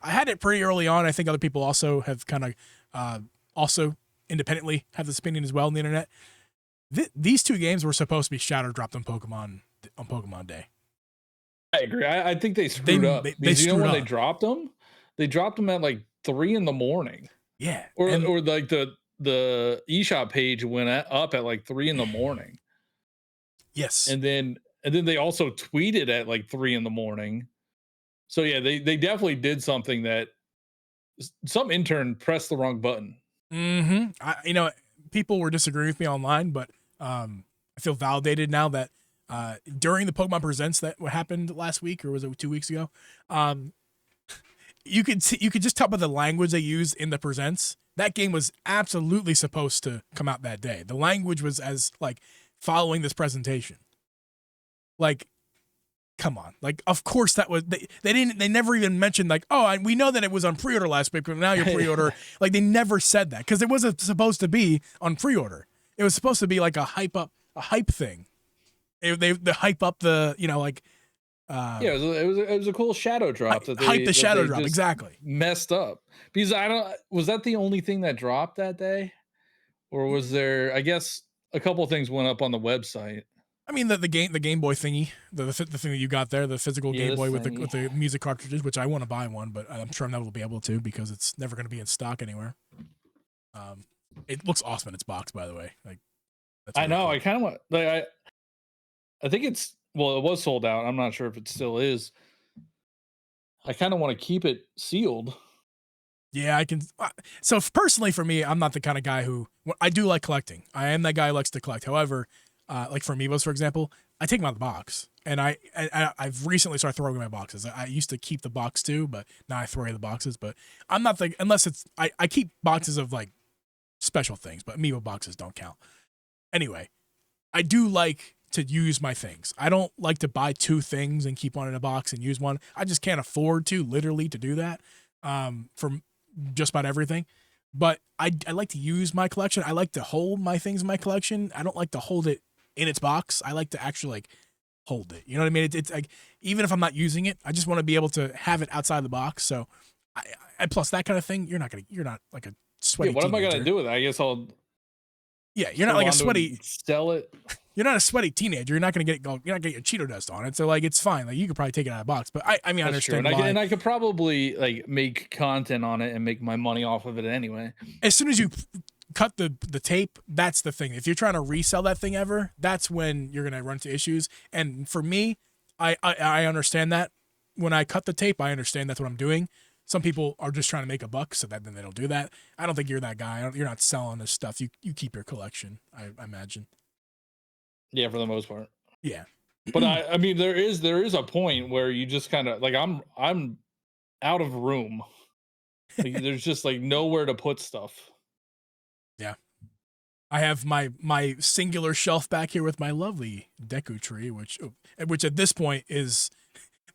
had it pretty early on. I think other people also have kind of also independently have this opinion as well on the internet. These two games were supposed to be shadow dropped on Pokemon Day. I agree. I think they screwed up. They screwed when up. They dropped them? They dropped them at like 3 a.m. Yeah. Or like the eShop page went up at like 3 a.m. Yes. And then they also tweeted at like 3 a.m. So yeah, they definitely did something that some intern pressed the wrong button. People were disagreeing with me online, but I feel validated now that during the Pokemon Presents that happened last week, or was it 2 weeks ago? You could just tell by the language they used in the Presents. That game was absolutely supposed to come out that day. The language was as like following this presentation. Like, come on. Like, of course that was they never even mentioned like, oh, we know that it was on pre-order last week, but now your pre-order. Like, they never said that because it wasn't supposed to be on pre-order. It was supposed to be like a hype thing. They hype up the, yeah, it was a cool shadow drop that they hype the shadow drop exactly messed up, because was that the only thing that dropped that day, or was there, I guess a couple of things went up on the website. I mean, the Game Boy thingy, the thing that you got there, the physical Game Boy with the music cartridges, which I want to buy one, but I'm sure I'm never will be able to because it's never going to be in stock anywhere. It looks awesome in its box, by the way. Like, I know. Cool. I kind of want. Like, I think it was sold out. I'm not sure if it still is. I kind of want to keep it sealed. Yeah, I can. So personally, for me, I'm not the kind of guy who I do like collecting. I am that guy who likes to collect. However, like for Amiibos, for example, I take them out of the box, and I've recently started throwing away my boxes. I used to keep the box too, but now I throw away the boxes. But I'm not unless it's I keep boxes of like special things, but Amiibo boxes don't count. Anyway, I do like to use my things. I don't like to buy 2 things and keep one in a box and use one. I just can't afford to literally to do that for just about everything. But I like to use my collection. I like to hold my things in my collection. I don't like to hold it in its box. I like to actually like hold it. You know what I mean? It's like, even if I'm not using it, I just want to be able to have it outside the box. So I plus that kind of thing, you're not like a sweaty what teenager. am I going to do with it? I guess I'll. Yeah, you're not like a sweaty. Sell it. You're not a sweaty teenager. You're not gonna get your Cheeto dust on it. So like, it's fine. Like, you could probably take it out of the box. But I mean, I understand. And I could probably like make content on it and make my money off of it anyway. As soon as you cut the tape, that's the thing. If you're trying to resell that thing ever, that's when you're gonna run into issues. And for me, I understand that. When I cut the tape, I understand that's what I'm doing. Some people are just trying to make a buck, so then they don't do that. I don't think you're that guy. You're not selling this stuff. You keep your collection, I imagine. Yeah, for the most part. Yeah. But I mean, there is a point where you just kind of like, I'm out of room. Like, there's just like nowhere to put stuff. Yeah. I have my singular shelf back here with my lovely Deku tree, which at this point is,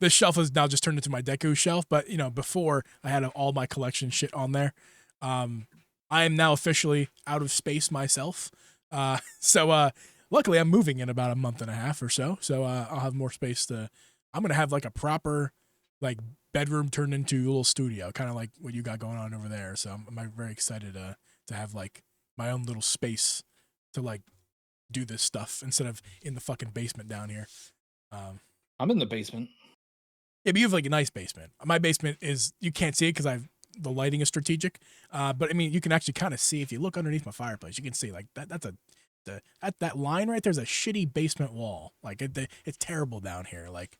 this shelf has now just turned into my Deku shelf. But before I had all my collection shit on there. I am now officially out of space myself. So luckily I'm moving in about a month and a half or so. So I'll have more space I'm going to have like a proper like bedroom turned into a little studio, kind of like what you got going on over there. So I'm very excited to have like my own little space to like do this stuff instead of in the fucking basement down here. I'm in the basement. Yeah, but you have like a nice basement. My basement you can't see it because the lighting is strategic. But I mean, you can actually kind of see if you look underneath my fireplace. You can see like that line right there's a shitty basement wall. Like it's terrible down here. Like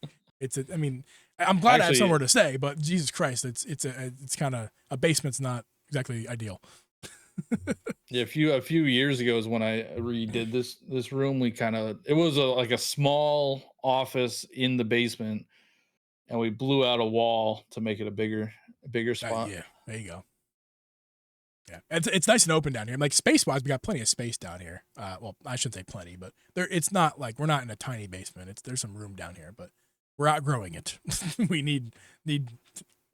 I mean, I'm glad I have somewhere to stay, but Jesus Christ, it's kind of a basement's not exactly ideal. Yeah, a few years ago is when I redid this room. It was like a small office in the basement, and we blew out a wall to make it a bigger spot. Yeah, There you go. Yeah, it's nice and open down here. Like space-wise, we got plenty of space down here. Well, I shouldn't say plenty, but it's not like we're not in a tiny basement. There's some room down here, but we're outgrowing it. we need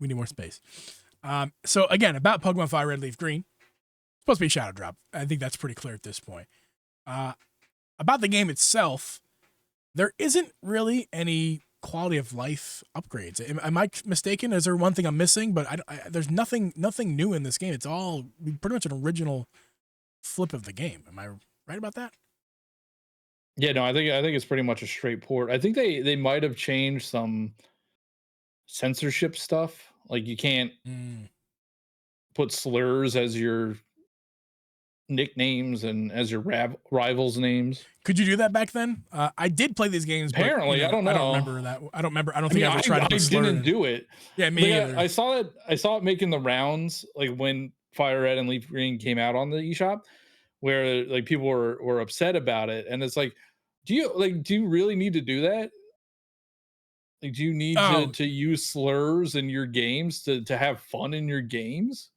more space. So again, about Pokemon Fire Red Leaf Green, it's supposed to be a shadow drop. I think that's pretty clear at this point. About the game itself, there isn't really any quality of life upgrades. Am I mistaken? Is there one thing I'm missing? But there's nothing new in this game. It's all pretty much an original flip of the game. Am I right about that? Yeah, no, I think it's pretty much a straight port. I think they might have changed some censorship stuff. Like you can't put slurs as your nicknames and as your rivals' names. Could you do that back then? I did play these games. Apparently, but, I don't know. I don't remember that. I don't remember. I don't think I ever tried to. I didn't do it. Yeah, me either. I saw it making the rounds like when Fire Red and Leaf Green came out on the eShop, where like people were upset about it, and it's like, do you really need to do that? Like, do you need to use slurs in your games to have fun in your games?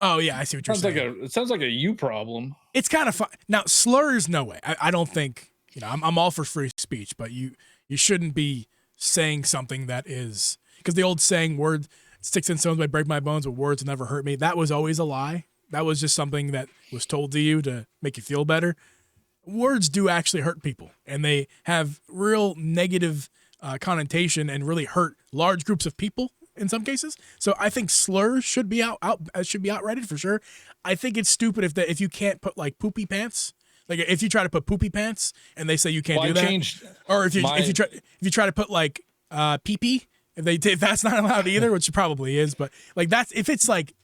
Oh yeah, I see what you're saying. It sounds like a you problem. It's kind of fun. Now slurs, no way. I don't think I'm all for free speech, but you shouldn't be saying something that is because the old saying "word sticks and stones may break my bones, but words will never hurt me." That was always a lie. That was just something that was told to you to make you feel better. Words do actually hurt people, and they have real negative connotation and really hurt large groups of people in some cases. So I think slurs should be outrighted for sure. I think it's stupid if you can't put like poopy pants. Like if you try to put poopy pants and they say you can't do that, or if you try to put like pee pee, if that's not allowed either, which it probably is, but like that's if it's like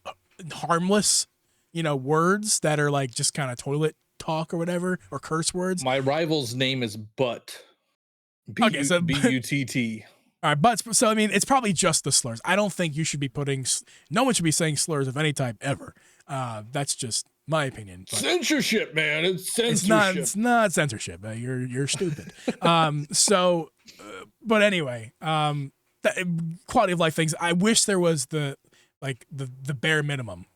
harmless, words that are like just kind of toilet talk or whatever or curse words. My rival's name is Butt. Okay, so B-U-T-T. All right, but so I mean, it's probably just the slurs. I don't think you should be no one should be saying slurs of any type ever. That's just my opinion. Censorship, man. It's censorship. It's not censorship. You're stupid. But anyway, quality of life things. I wish there was the bare minimum,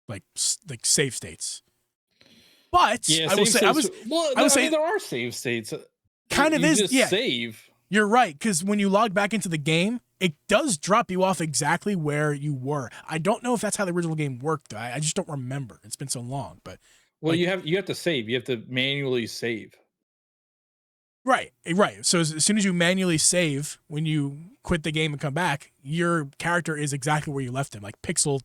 like save states. But yeah, I will say there are save states. Kind of is. Yeah. Save. You're right, because when you log back into the game, it does drop you off exactly where you were. I don't know if that's how the original game worked. I just don't remember. It's been so long. But you have to save. You have to manually save. Right. So as soon as you manually save, when you quit the game and come back, your character is exactly where you left him, like pixel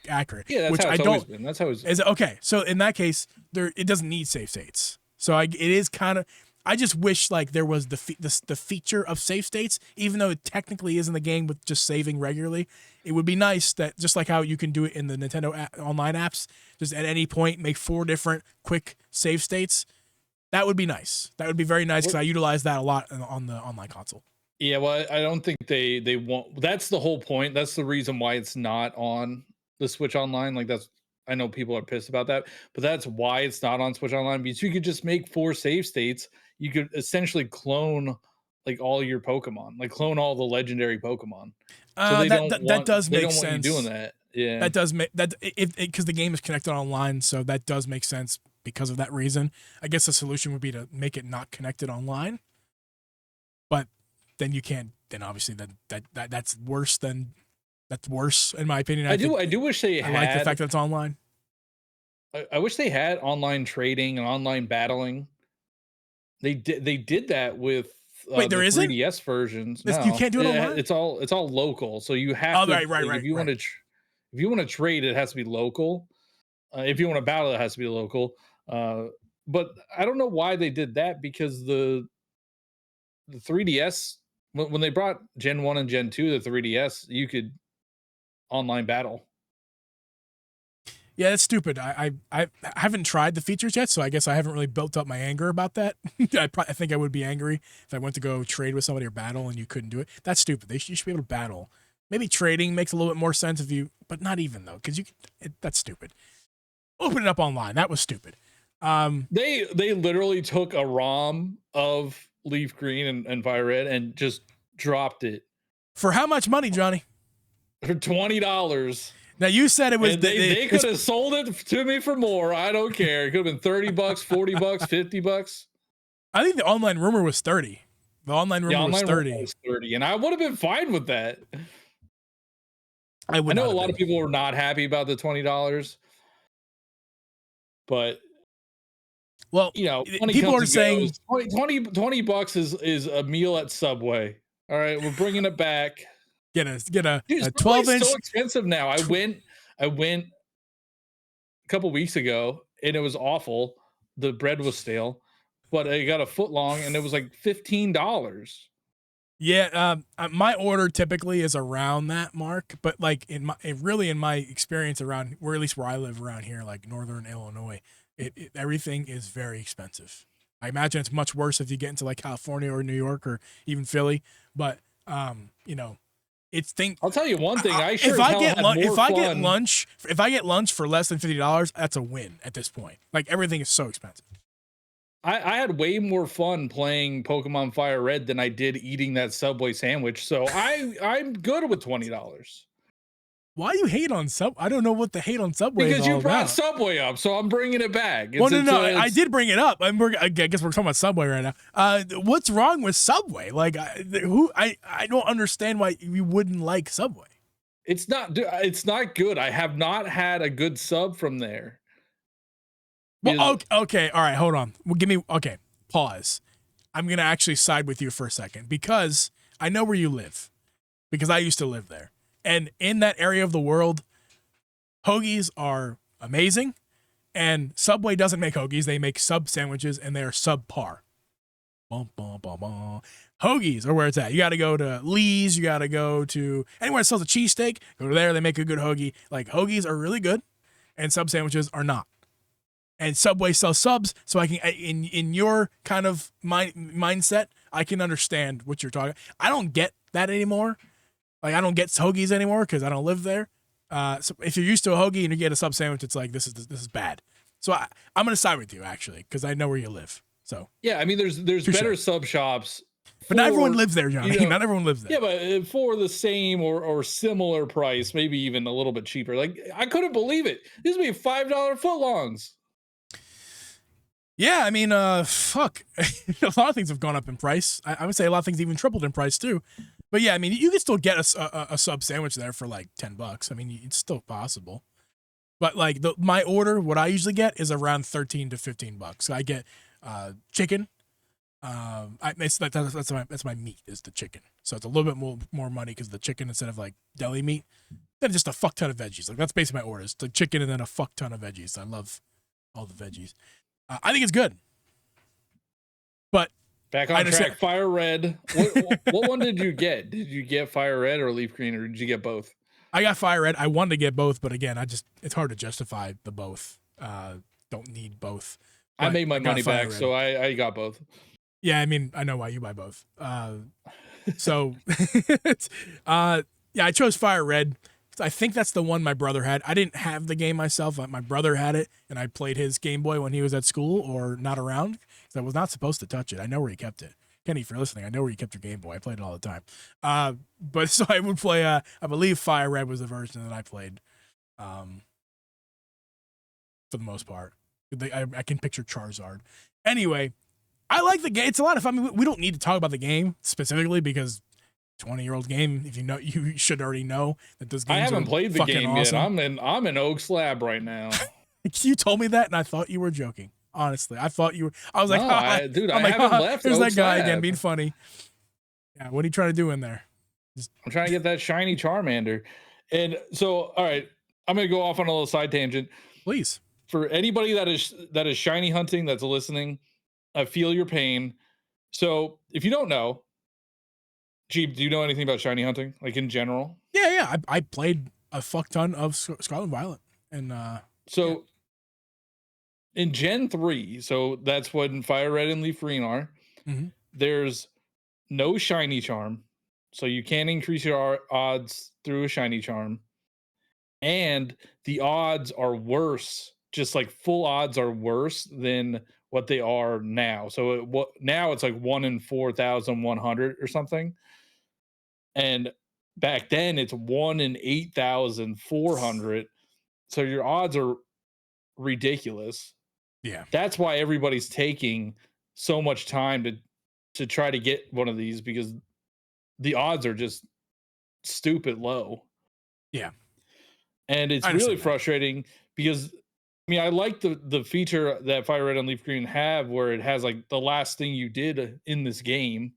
accurate. Yeah, that's how it's always been. That's how it's. Is okay. So in that case, it doesn't need save states. So it is kind of. I just wish like there was the feature of save states, even though it technically is in the game with just saving regularly. It would be nice that just like how you can do it in the Nintendo online apps, just at any point make 4 different quick save states. That would be nice. That would be very nice because I utilize that a lot on the online console. Yeah, well, I don't think they want. That's the whole point. That's the reason why it's not on the Switch Online. Like I know people are pissed about that, but that's why it's not on Switch Online, because you could just make 4 save states. You could essentially clone like all your Pokemon, like clone all the legendary Pokemon. So that does make sense. Want you doing that, yeah. That does make that because the game is connected online, so that does make sense because of that reason. I guess the solution would be to make it not connected online, but then you can't. Then obviously that's worse than. That's worse in my opinion. I do wish they had. I like the fact that it's online. I wish they had online trading and online battling. They did that with Wait, there isn't 3DS versions. No, you can't do it online. It's all local, so you have to. Right. If you want to trade, it has to be local. If you want to battle, it has to be local. But I don't know why they did that, because the 3DS when they brought Gen 1 and Gen 2 to the 3DS, you could online battle. Yeah, that's stupid. I haven't tried the features yet, so I guess I haven't really built up my anger about that. I think I would be angry if I went to go trade with somebody or battle and you couldn't do it. That's stupid. You should be able to battle. Maybe trading makes a little bit more sense but not even though, because that's stupid. Open it up online. That was stupid. They literally took a ROM of Leaf Green and Fire Red and just dropped it. For how much money, Johnny? For $20. Now you said it was they could have sold it to me for more. I don't care. It could have been $30, $40, $50. I think the online rumor was 30. The online rumor was 30, and I would have been fine with that. I know a lot of people were not happy about the $20, but well, you know, people are saying $20 is a meal at Subway. All right, we're bringing it back. Get a 12-inch. So expensive now. I went a couple weeks ago and it was awful. The bread was stale, but I got a foot long and it was like $15. Yeah, my order typically is around that mark, but like in my experience around at least where I live around here, like Northern Illinois, everything is very expensive. I imagine it's much worse if you get into like California or New York or even Philly, but you know, I'll tell you one thing. If I get lunch for less than $50, that's a win at this point. Like everything is so expensive. I had way more fun playing Pokemon Fire Red than I did eating that Subway sandwich. So I'm good with $20. Why do you hate on Subway? I don't know what the hate on Subway because is all you brought about. Subway up, so I'm bringing it back. No, I did bring it up. I guess we're talking about Subway right now. What's wrong with Subway? Like, I don't understand why you wouldn't like Subway. It's not good. I have not had a good sub from there. Well, okay, all right, hold on. Well, pause. I'm going to actually side with you for a second because I know where you live because I used to live there. And in that area of the world, hoagies are amazing, and Subway doesn't make hoagies. They make sub sandwiches, and they are subpar. Bum, bum, bum, bum. Hoagies are where it's at. You got to go to Lee's. You got to go to anywhere that sells a cheesesteak. Go to there. They make a good hoagie. Like, hoagies are really good, and sub sandwiches are not. And Subway sells subs, so I can, in your kind of mindset, I can understand what you're talking. I don't get that anymore. Like, I don't get hoagies anymore because I don't live there. So if you're used to a hoagie and you get a sub sandwich, it's like this is bad. So I'm gonna side with you actually because I know where you live. So yeah, I mean, there's better sub shops, but not everyone lives there, Johnny. You know, not everyone lives there. Yeah, but for the same or similar price, maybe even a little bit cheaper. Like I couldn't believe it. These would be $5 footlongs. Yeah, I mean, fuck. A lot of things have gone up in price. I would say a lot of things even tripled in price too. But yeah, I mean, you can still get a sub sandwich there for like $10. I mean, it's still possible. But like my order, what I usually get is around $13 to $15. So I get chicken. That's my meat is the chicken. So it's a little bit more money because the chicken instead of like deli meat, then just a fuck ton of veggies. Like that's basically my order. It's the chicken and then a fuck ton of veggies. I love all the veggies. I think it's good. But back on track, Fire Red. What one did you get? Did you get Fire Red or Leaf Green, or did you get both? I got Fire Red. I wanted to get both, but again, it's hard to justify the both. Don't need both. I made my money back, so I got both. Yeah, I mean, I know why you buy both. So, yeah, I chose Fire Red. I think that's the one my brother had. I didn't have the game myself. My brother had it, and I played his Game Boy when he was at school or not around because I was not supposed to touch it. I know where he kept it. Kenny, if you're listening, I know where you kept your Game Boy. I played it all the time. But so I would play, I believe Fire Red was the version that I played for the most part. I can picture Charizard. Anyway, I like the game. It's a lot of fun. I mean, we don't need to talk about the game specifically because 20-year-old game. If you know, you should already know that this game. I haven't played the game awesome. yet. I'm in Oak's Lab right now. You told me that, and I thought you were joking. Honestly, I thought you were. I was like, no, I haven't left. There's Oak's that guy Lab. again being funny. Yeah, what are you trying to do in there? I'm trying to get that shiny Charmander. And so, all right, I'm gonna go off on a little side tangent. Please. For anybody that is shiny hunting that's listening, I feel your pain. So if you don't know, Geeb, do you know anything about shiny hunting, like in general? Yeah. I played a fuck ton of Scarlet Violet, and so in Gen 3, so that's when Fire Red and Leaf Green are. Mm-hmm. There's no shiny charm, so you can't increase your odds through a shiny charm, and the odds are worse. Just like full odds are worse than what they are now. So now it's like 1 in 4,100 or something. And back then it's 1 in 8,400. So your odds are ridiculous. Yeah. That's why everybody's taking so much time to try to get one of these, because the odds are just stupid low. Yeah. And it's really frustrating because I mean, I like the feature that Fire Red and Leaf Green have where it has like the last thing you did in this game,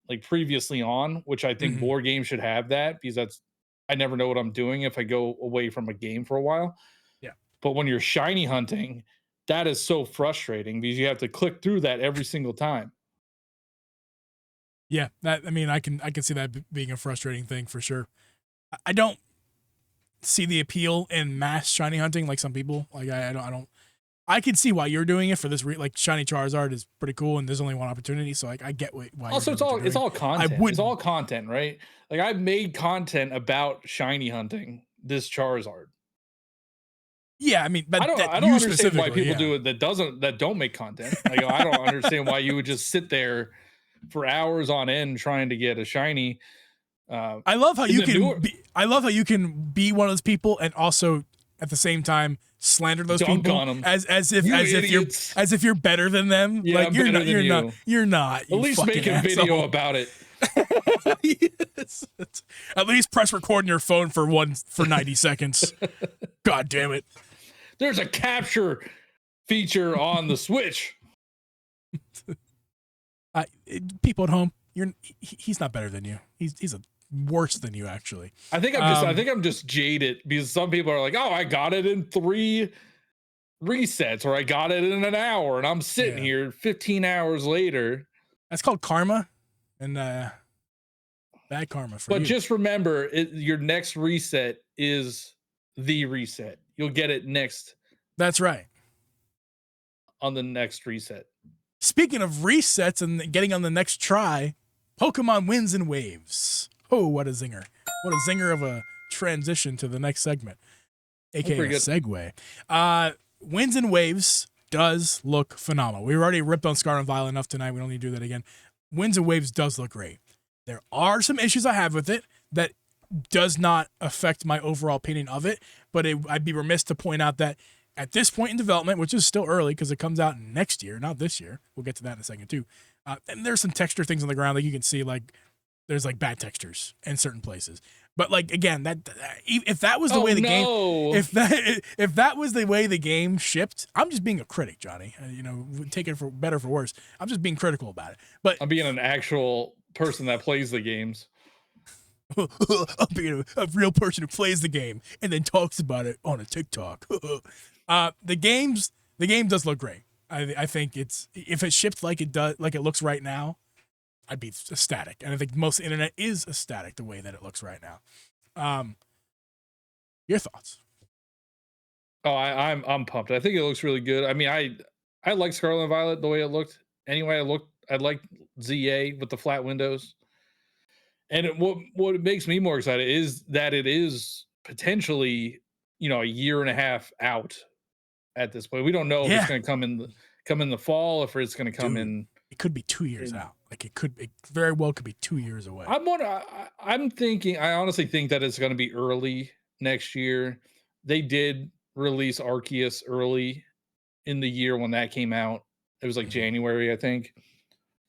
like previously on, which I think more games should have that, because I never know what I'm doing if I go away from a game for a while. Yeah. But when you're shiny hunting, that is so frustrating because you have to click through that every single time. Yeah, I can see that being a frustrating thing for sure. I don't see the appeal in mass shiny hunting like some people. Like I don't. I can see why you're doing it for this. Like shiny Charizard is pretty cool, and there's only one opportunity, so I get why. Also, it's all content. It's all content, right? Like I've made content about shiny hunting this Charizard. Yeah, I mean, but I don't understand why people do it that don't make content. Like I don't understand why you would just sit there for hours on end trying to get a shiny. I love how you can I love how you can be one of those people and also at the same time slander those people on them. as if you're better than them. Yeah, like you're not. At least make a video about it. Yes. At least press record on your phone for 90 seconds. God damn it. There's a capture feature on the Switch. People at home, he's not better than you. He's worse than you, actually. I think I'm just jaded because some people are like, oh, I got it in 3 resets, or I got it in an hour, and I'm sitting here 15 hours later. That's called karma, and bad karma for you. But just remember, your next reset is the reset. You'll get it next. That's right. On the next reset. Speaking of resets and getting on the next try, Pokemon Winds and Waves. Oh, what a zinger. What a zinger of a transition to the next segment, aka a segue. Winds and Waves does look phenomenal. We already ripped on Scarlet and Violet enough tonight. We don't need to do that again. Winds and Waves does look great. There are some issues I have with it that does not affect my overall opinion of it, but I'd be remiss to point out that at this point in development, which is still early because it comes out next year, not this year. We'll get to that in a second too. And there's some texture things on the ground that you can see, like there's like bad textures in certain places. But like again, if that was the way the game, if that was the way the game shipped, I'm just being a critic, Johnny. Take it for better for worse. I'm just being critical about it. But I'm being an actual person that plays the games. I'm being a real person who plays the game and then talks about it on a TikTok. The game does look great. I think if it shipped like it looks right now, I'd be ecstatic. And I think most internet is ecstatic the way that it looks right now. Your thoughts? Oh, I'm pumped. I think it looks really good. I mean, I like Scarlet and Violet the way it looked. Anyway, I like ZA with the flat windows. And what makes me more excited is that it is potentially, a year and a half out at this point. We don't know if it's going to come in the fall, if it's going to come in. It could be 2 years out. Like it very well could be 2 years away. I'm thinking, I honestly think that it's going to be early next year. They did release Arceus early in the year when that came out. It was like January, I think.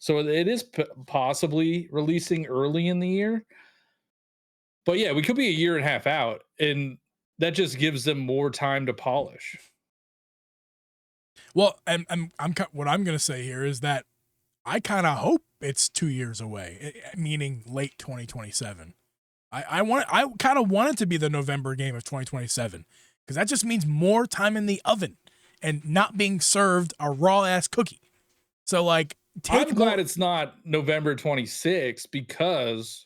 So it is possibly releasing early in the year. But yeah, we could be a year and a half out, and that just gives them more time to polish. Well, what I'm going to say here is that I kind of hope it's 2 years away, meaning late 2027. I kind of want it to be the November game of 2027 because that just means more time in the oven and not being served a raw ass cookie. So like, I'm glad it's not November 26 because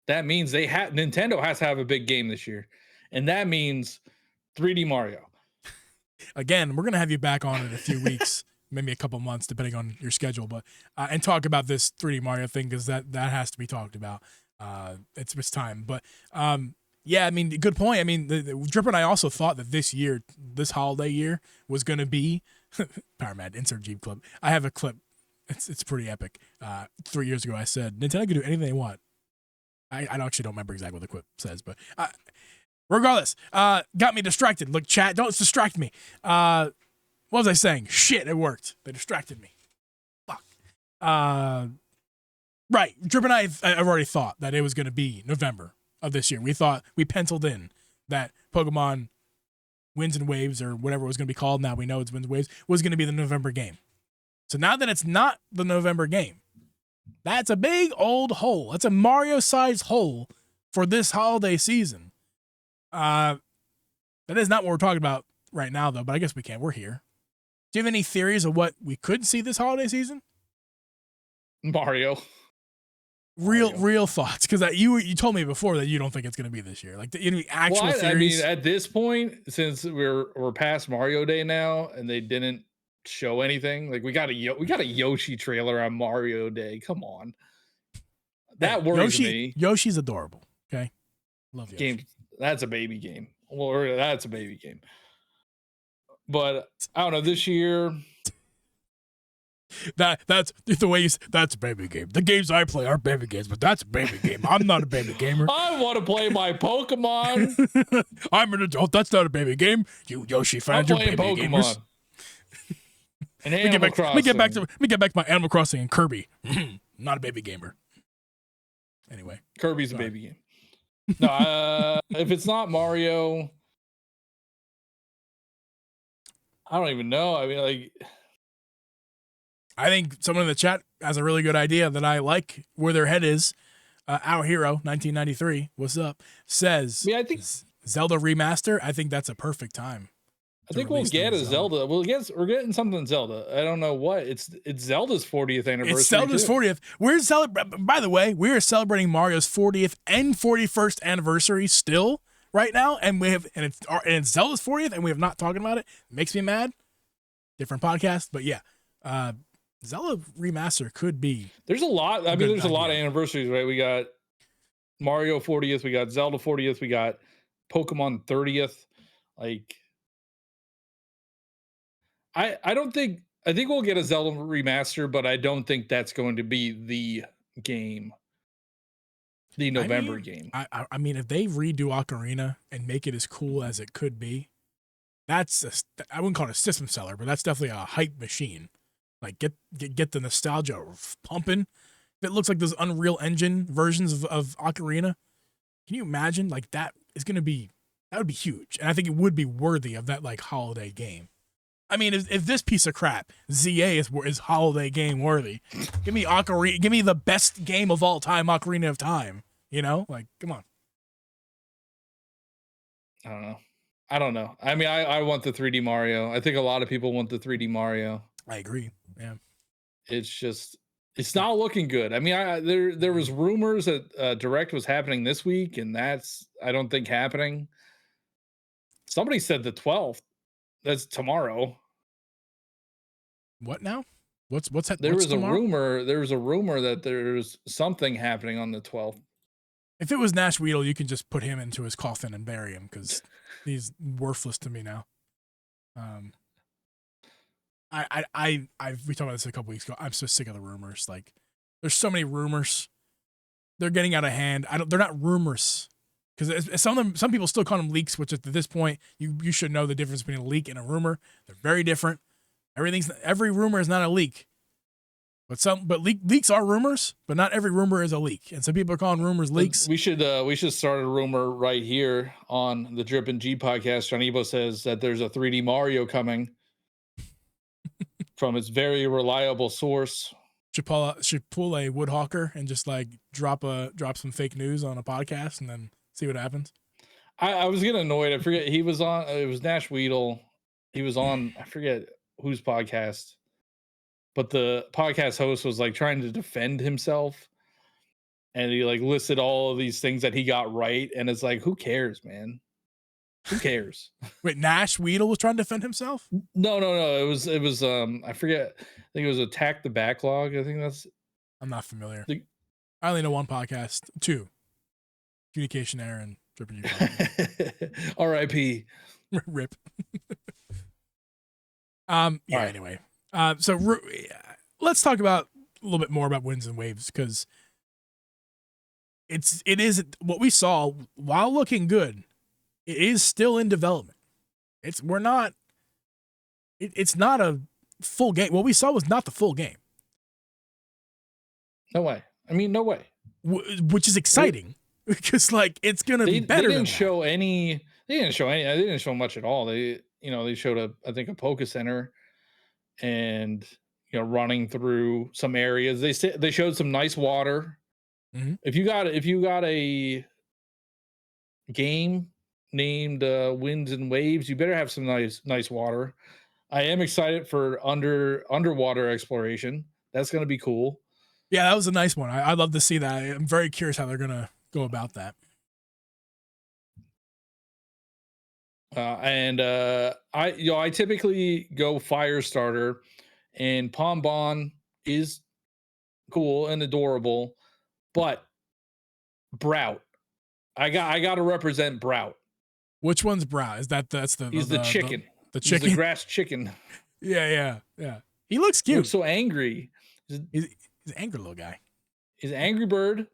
that means Nintendo has to have a big game this year, and that means 3D Mario. Again, we're gonna have you back on in a few weeks, maybe a couple months, depending on your schedule, but and talk about this 3D Mario thing because that has to be talked about. It's time, but yeah, I mean, good point. I mean, the Drip and I also thought that this holiday year was gonna be Power Mad insert Geeb clip. I have a clip. It's pretty epic. 3 years ago, I said Nintendo could do anything they want. I actually don't remember exactly what the quip says, but regardless, got me distracted. Look, chat, don't distract me. What was I saying? Shit, it worked. They distracted me. Fuck. Right. Drip and I've already thought that it was going to be November of this year. We penciled in that Pokemon Winds and Waves, or whatever it was going to be called, now we know it's Winds and Waves, was going to be the November game. So now that it's not the November game, that's a big old hole. That's a Mario-sized hole for this holiday season. That is not what we're talking about right now, though, but I guess we can. We're here. Do you have any theories of what we could see this holiday season? Mario. Real thoughts, because you told me before that you don't think it's going to be this year. Like the actual theories. I mean, at this point, since we're past Mario Day now, and they didn't show anything, like we got a Yoshi trailer on Mario Day. Come on, that worries me. Yoshi's adorable. Okay, love Yoshi. Game. That's a baby game. Or that's a baby game. But I don't know. This year. That's the way that's a baby game. The games I play are baby games, but that's a baby game. I'm not a baby gamer. I want to play my Pokemon. I'm an adult. That's not a baby game. You Yoshi fans, you're baby Pokemon. Gamers. And Animal Crossing. Let me get back to my Animal Crossing and Kirby. Not a baby gamer. Anyway, Kirby's a baby game. No, if it's not Mario, I don't even know. I mean, like. I think someone in the chat has a really good idea that I like where their head is. Our Hero, 1993, what's up, says I think Zelda remaster. I think that's a perfect time. I think we'll get a Zelda. We're getting something Zelda. I don't know what. It's Zelda's 40th anniversary. It's Zelda's 40th. By the way, we are celebrating Mario's 40th and 41st anniversary still right now, and it's Zelda's 40th, and we have not talked about it. It makes me mad. Different podcast, but yeah. Zelda remaster could be. There's a lot. I mean, there's a lot of anniversaries, right? We got Mario 40th, we got Zelda 40th, we got Pokemon 30th. Like, I think we'll get a Zelda remaster, but I don't think that's going to be the game, the November game. I mean, if they redo Ocarina and make it as cool as it could be, I wouldn't call it a system seller, but that's definitely a hype machine. Like get the nostalgia pumping. If it looks like those Unreal Engine versions of Ocarina, can you imagine? Like that would be huge, and I think it would be worthy of that like holiday game. I mean, if this piece of crap ZA is holiday game worthy, give me Ocarina, give me the best game of all time, Ocarina of Time. You know, like come on. I don't know. I mean, I want the 3D Mario. I think a lot of people want the 3D Mario. I agree. Yeah. It's not looking good. I mean, there was rumors that Direct was happening this week, and that's I don't think happening. Somebody said the 12th. That's tomorrow. What now? What's that? There was a rumor that there's something happening on the 12th. If it was Nash Weedle, you can just put him into his coffin and bury him because he's worthless to me now. We talked about this a couple weeks ago. I'm so sick of the rumors. Like, there's so many rumors. They're getting out of hand. They're not rumors because some people still call them leaks, which at this point you should know the difference between a leak and a rumor. They're very different. Every rumor is not a leak, but leaks are rumors, but not every rumor is a leak. And some people are calling rumors leaks. We should start a rumor right here on the Drip and G podcast. John Ebo says that there's a 3D Mario coming. From its very reliable source. Should pull a Woodhawker and just like drop some fake news on a podcast and then see what happens. I was getting annoyed. I forget he was on. It was Nash Weedle. He was on. I forget whose podcast, but the podcast host was like trying to defend himself, and he like listed all of these things that he got right, and it's like, who cares, man? Who cares? Wait, Nash Weedle was trying to defend himself? No. It was I forget. I think it was Attack the Backlog. I think that's. I'm not familiar. I only know one podcast. Two. Communication Error and Drip and G. R.I.P. Rip. Yeah. Right. Anyway. So let's talk about a little bit more about Winds and Waves because it is what we saw while looking good. It is still in development. It's not a full game. What we saw was not the full game. No way. I mean, no way. Which is exciting because like it's gonna be better. They didn't show any. They didn't show much at all. They showed I think a Poke Center, and running through some areas. They showed some nice water. Mm-hmm. If you got a game named Winds and Waves, you better have some nice water. I am excited for underwater exploration. That's going to be cool. Yeah, that was a nice one. I'd love to see that. I'm very curious how they're going to go about that. I typically go fire starter, and Pombon is cool and adorable, but Brout, I got to represent Brout. Which one's Brout? Is that's he's the chicken? The chicken, he's the grass chicken. Yeah. He looks cute. He looks so angry. He's an angry little guy. He's an angry bird.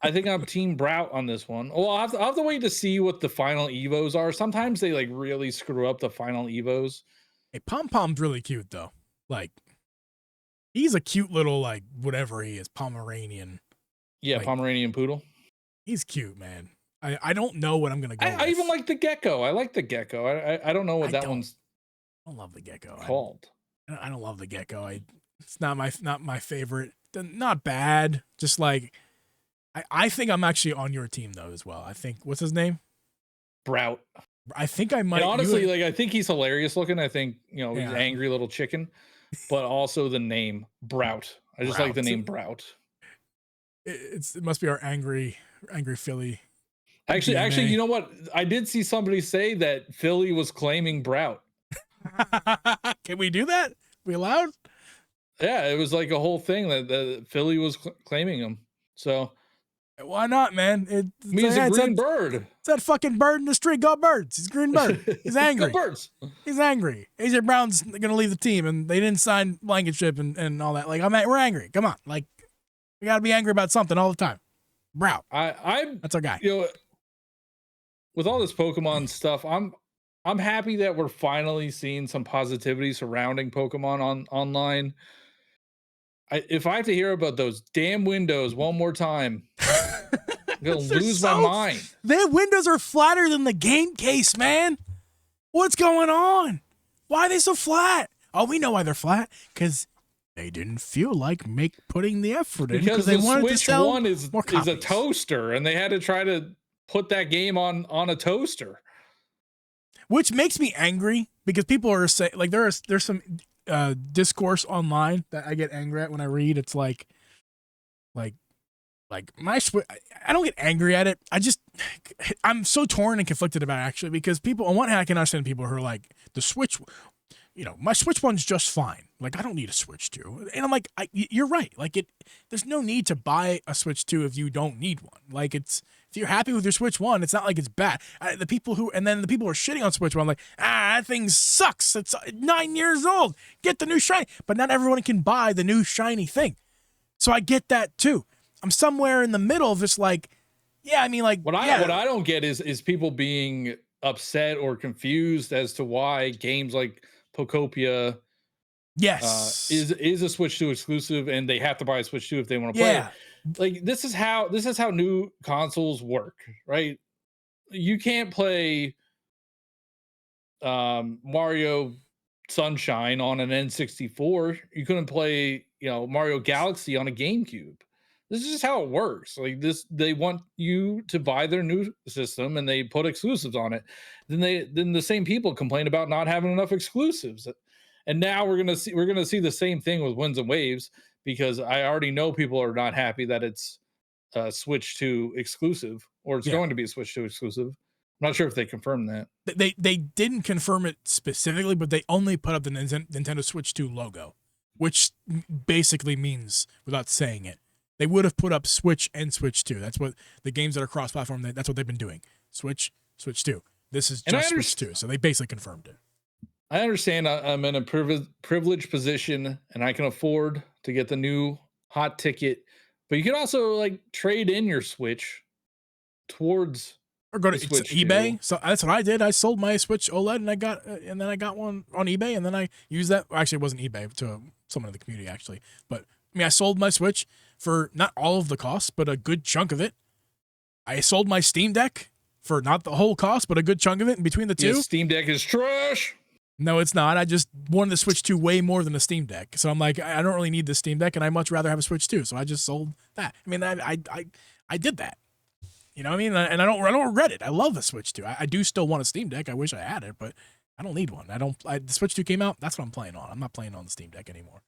I think I'm Team Brout on this one. Well, I'll have to wait to see what the final Evos are. Sometimes they like really screw up the final Evos. Hey, Pom Pom's really cute though. Like, he's a cute little like whatever he is, Pomeranian. Yeah, like, Pomeranian poodle. He's cute, man. I don't know what I'm gonna go. I even like the gecko. I like the gecko. I don't know what that one's. I don't love the gecko. Called. I don't love the gecko. It's not my favorite. Not bad. Just like. I think I'm actually on your team though as well. I think what's his name? Brout. I think I might. And honestly, like I think he's hilarious looking. I think he's an angry little chicken, but also the name Brout. I just like the name Brout. It must be our angry Philly. Actually, you know what? I did see somebody say that Philly was claiming Brout. Can we do that? We allowed? Yeah, it was like a whole thing that Philly was claiming him. So. Why not, man? He's a green bird. It's that fucking bird in the street. Go Birds. He's a green bird. He's angry. Go Birds. He's angry. AJ Brown's going to leave the team, and they didn't sign Blankenship and all that. Like, we're angry. Come on. Like, we got to be angry about something all the time. Brow. That's our guy. With all this Pokemon stuff, I'm happy that we're finally seeing some positivity surrounding Pokemon online. If I have to hear about those damn windows one more time, I'm gonna lose my mind. Their windows are flatter than the game case, man. What's going on? Why are they so flat? Oh, we know why they're flat. Because they didn't feel like putting the effort in. Because they the wanted Switch to sell One is a toaster, and they had to try to put that game on a toaster. Which makes me angry because people are saying, like, there's some discourse online that I get angry at when I read. It's like my Switch. I don't get angry at it. I'm so torn and conflicted about it, actually, because people, on one hand, I can understand people who are like, the Switch, my Switch One's just fine. Like, I don't need a Switch 2. And I'm like, you're right. Like, there's no need to buy a Switch 2 if you don't need one. Like, if you're happy with your Switch 1, it's not like it's bad. The people who are shitting on Switch 1, like, that thing sucks. It's 9 years old. Get the new shiny. But not everyone can buy the new shiny thing. So I get that too. I'm somewhere in the middle of just like, yeah, I mean, like, what I don't get is people being upset or confused as to why games like Pokopia is a Switch 2 exclusive, and they have to buy a Switch 2 if they want to play it. Like, this is how new consoles work, right? You can't play Mario Sunshine on an N64. You couldn't play Mario Galaxy on a GameCube. This is just how it works. Like this, they want you to buy their new system, and they put exclusives on it. Then the same people complain about not having enough exclusives. And now we're gonna see the same thing with Winds and Waves, because I already know people are not happy that it's Switch 2 exclusive, or it's going to be a Switch 2 exclusive. I'm not sure if they confirmed that. They didn't confirm it specifically, but they only put up the Nintendo Switch 2 logo, which basically means, without saying it, they would have put up Switch and Switch 2. That's what the games that are cross-platform, that's what they've been doing. Switch 2. This is just Switch 2. So they basically confirmed it. I understand I'm in a privileged position, and I can afford to get the new hot ticket But you can also like trade in your Switch towards or go to eBay. Too. So that's what I did. I sold my Switch OLED and then I got one on eBay, and then I used that. Actually, it wasn't eBay, to someone in the community actually. But I mean, I sold my Switch for not all of the cost, but a good chunk of it. I sold my Steam Deck for not the whole cost, but a good chunk of it in between the two. Yeah, Steam Deck is trash. No, it's not. I just wanted the Switch 2 way more than a Steam Deck. So I'm like, I don't really need the Steam Deck, and I'd much rather have a Switch 2. So I just sold that. I mean, I did that. You know what I mean? And I don't regret it. I love the Switch 2. I do still want a Steam Deck. I wish I had it, but I don't need one. The Switch 2 came out. That's what I'm playing on. I'm not playing on the Steam Deck anymore.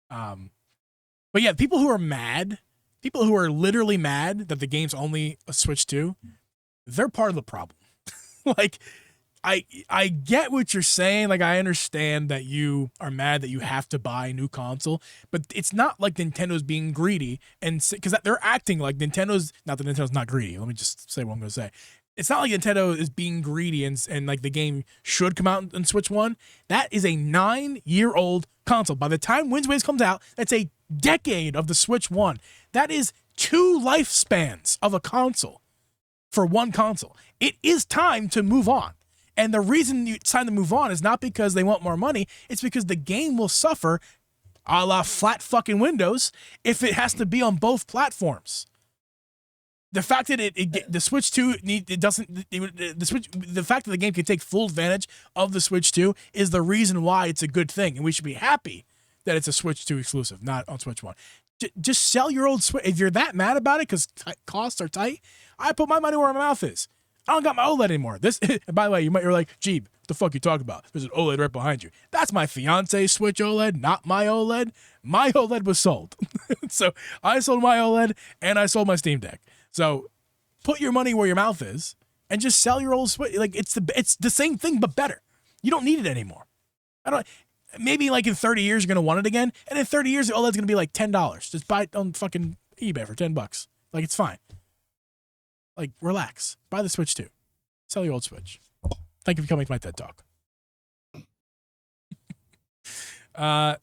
But yeah, people who are mad, people who are literally mad that the game's only a Switch 2, they're part of the problem. Like, I get what you're saying. Like, I understand that you are mad that you have to buy a new console, but it's not like Nintendo's being greedy, and because they're acting like Nintendo's not greedy. Let me just say what I'm going to say. It's not like Nintendo is being greedy and like the game should come out on Switch 1. That is a 9-year-old console. By the time Wind Waves comes out, that's a decade of the Switch 1. That is 2 lifespans of a console for one console. It is time to move on. And the reason it's time to move on is not because they want more money. It's because the game will suffer a la flat fucking Windows if it has to be on both platforms. The fact that the Switch 2 the fact that the game can take full advantage of the Switch 2 is the reason why it's a good thing, and we should be happy that it's a Switch 2 exclusive, not on Switch 1. Just sell your old Switch. If you're that mad about it because costs are tight, I put my money where my mouth is. I don't got my OLED anymore. And by the way, you're like, Geeb, what the fuck you talking about? There's an OLED right behind you. That's my fiance's Switch OLED, not my OLED. My OLED was sold. So I sold my OLED and I sold my Steam Deck. So put your money where your mouth is and just sell your old Switch. Like, it's the same thing, but better. You don't need it anymore. Maybe like in 30 years, you're going to want it again. And in 30 years, the OLED's going to be like $10. Just buy it on fucking eBay for $10. Like, it's fine. Like, relax. Buy the Switch 2. Sell your old Switch. Thank you for coming to my TED Talk.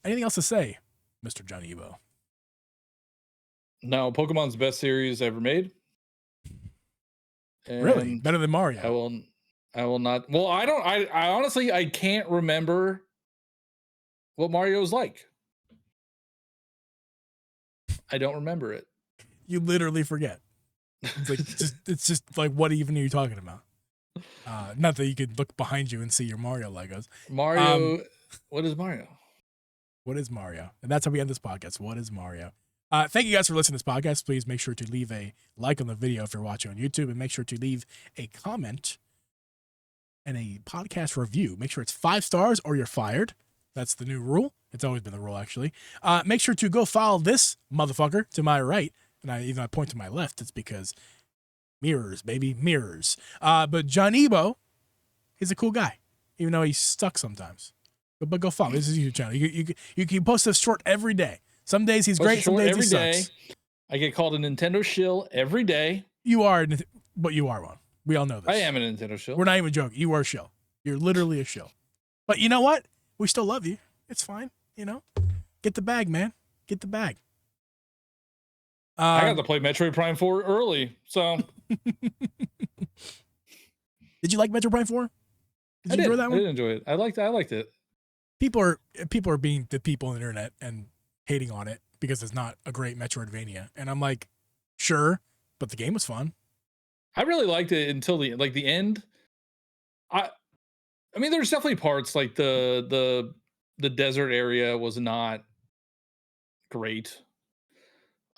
Anything else to say, Mr. Johnny Evo? No, Pokemon's the best series ever made. And really? Better than Mario? I will not. Well, I honestly, I can't remember what Mario's like. I don't remember it. You literally forget. It's just like, what even are you talking about? Not that you could look behind you and see your Mario Legos. Mario, what is Mario? What is Mario? And that's how we end this podcast. What is Mario? Thank you guys for listening to this podcast. Please make sure to leave a like on the video if you're watching on YouTube, and make sure to leave a comment and a podcast review. Make sure it's 5 stars or you're fired. That's the new rule. It's always been the rule, actually. Make sure to go follow this motherfucker to my right. And I point to my left. It's because mirrors, baby, mirrors. But John Ebo, he's a cool guy, even though he's stuck sometimes. But go follow. This is your channel. You can post a short every day. Some days he's great. Some days he sucks. I get called a Nintendo shill every day. You are, but you are one. We all know this. I am a Nintendo shill. We're not even joking. You are a shill. You're literally a shill. But you know what? We still love you. It's fine. You know, get the bag, man. Get the bag. I got to play Metroid Prime 4 early, so. Did you like Metroid Prime 4? Did you enjoy that one? I did enjoy it. I liked it. People are being the people on the internet and hating on it because it's not a great Metroidvania, and I'm like, sure, but the game was fun. I really liked it until the end. I mean, there's definitely parts like the desert area was not great.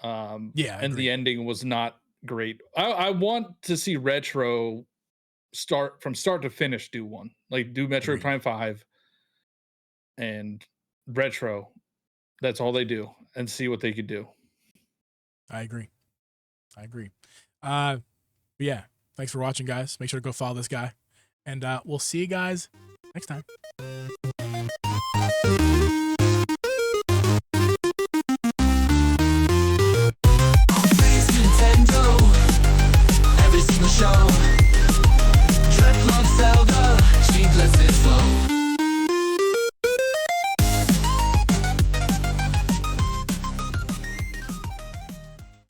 And the ending was not great. I want to see Retro from start to finish do one. Like, do Metroid Prime 5 and Retro. That's all they do, and see what they could do. I agree. But yeah, thanks for watching, guys. Make sure to go follow this guy, and we'll see you guys next time.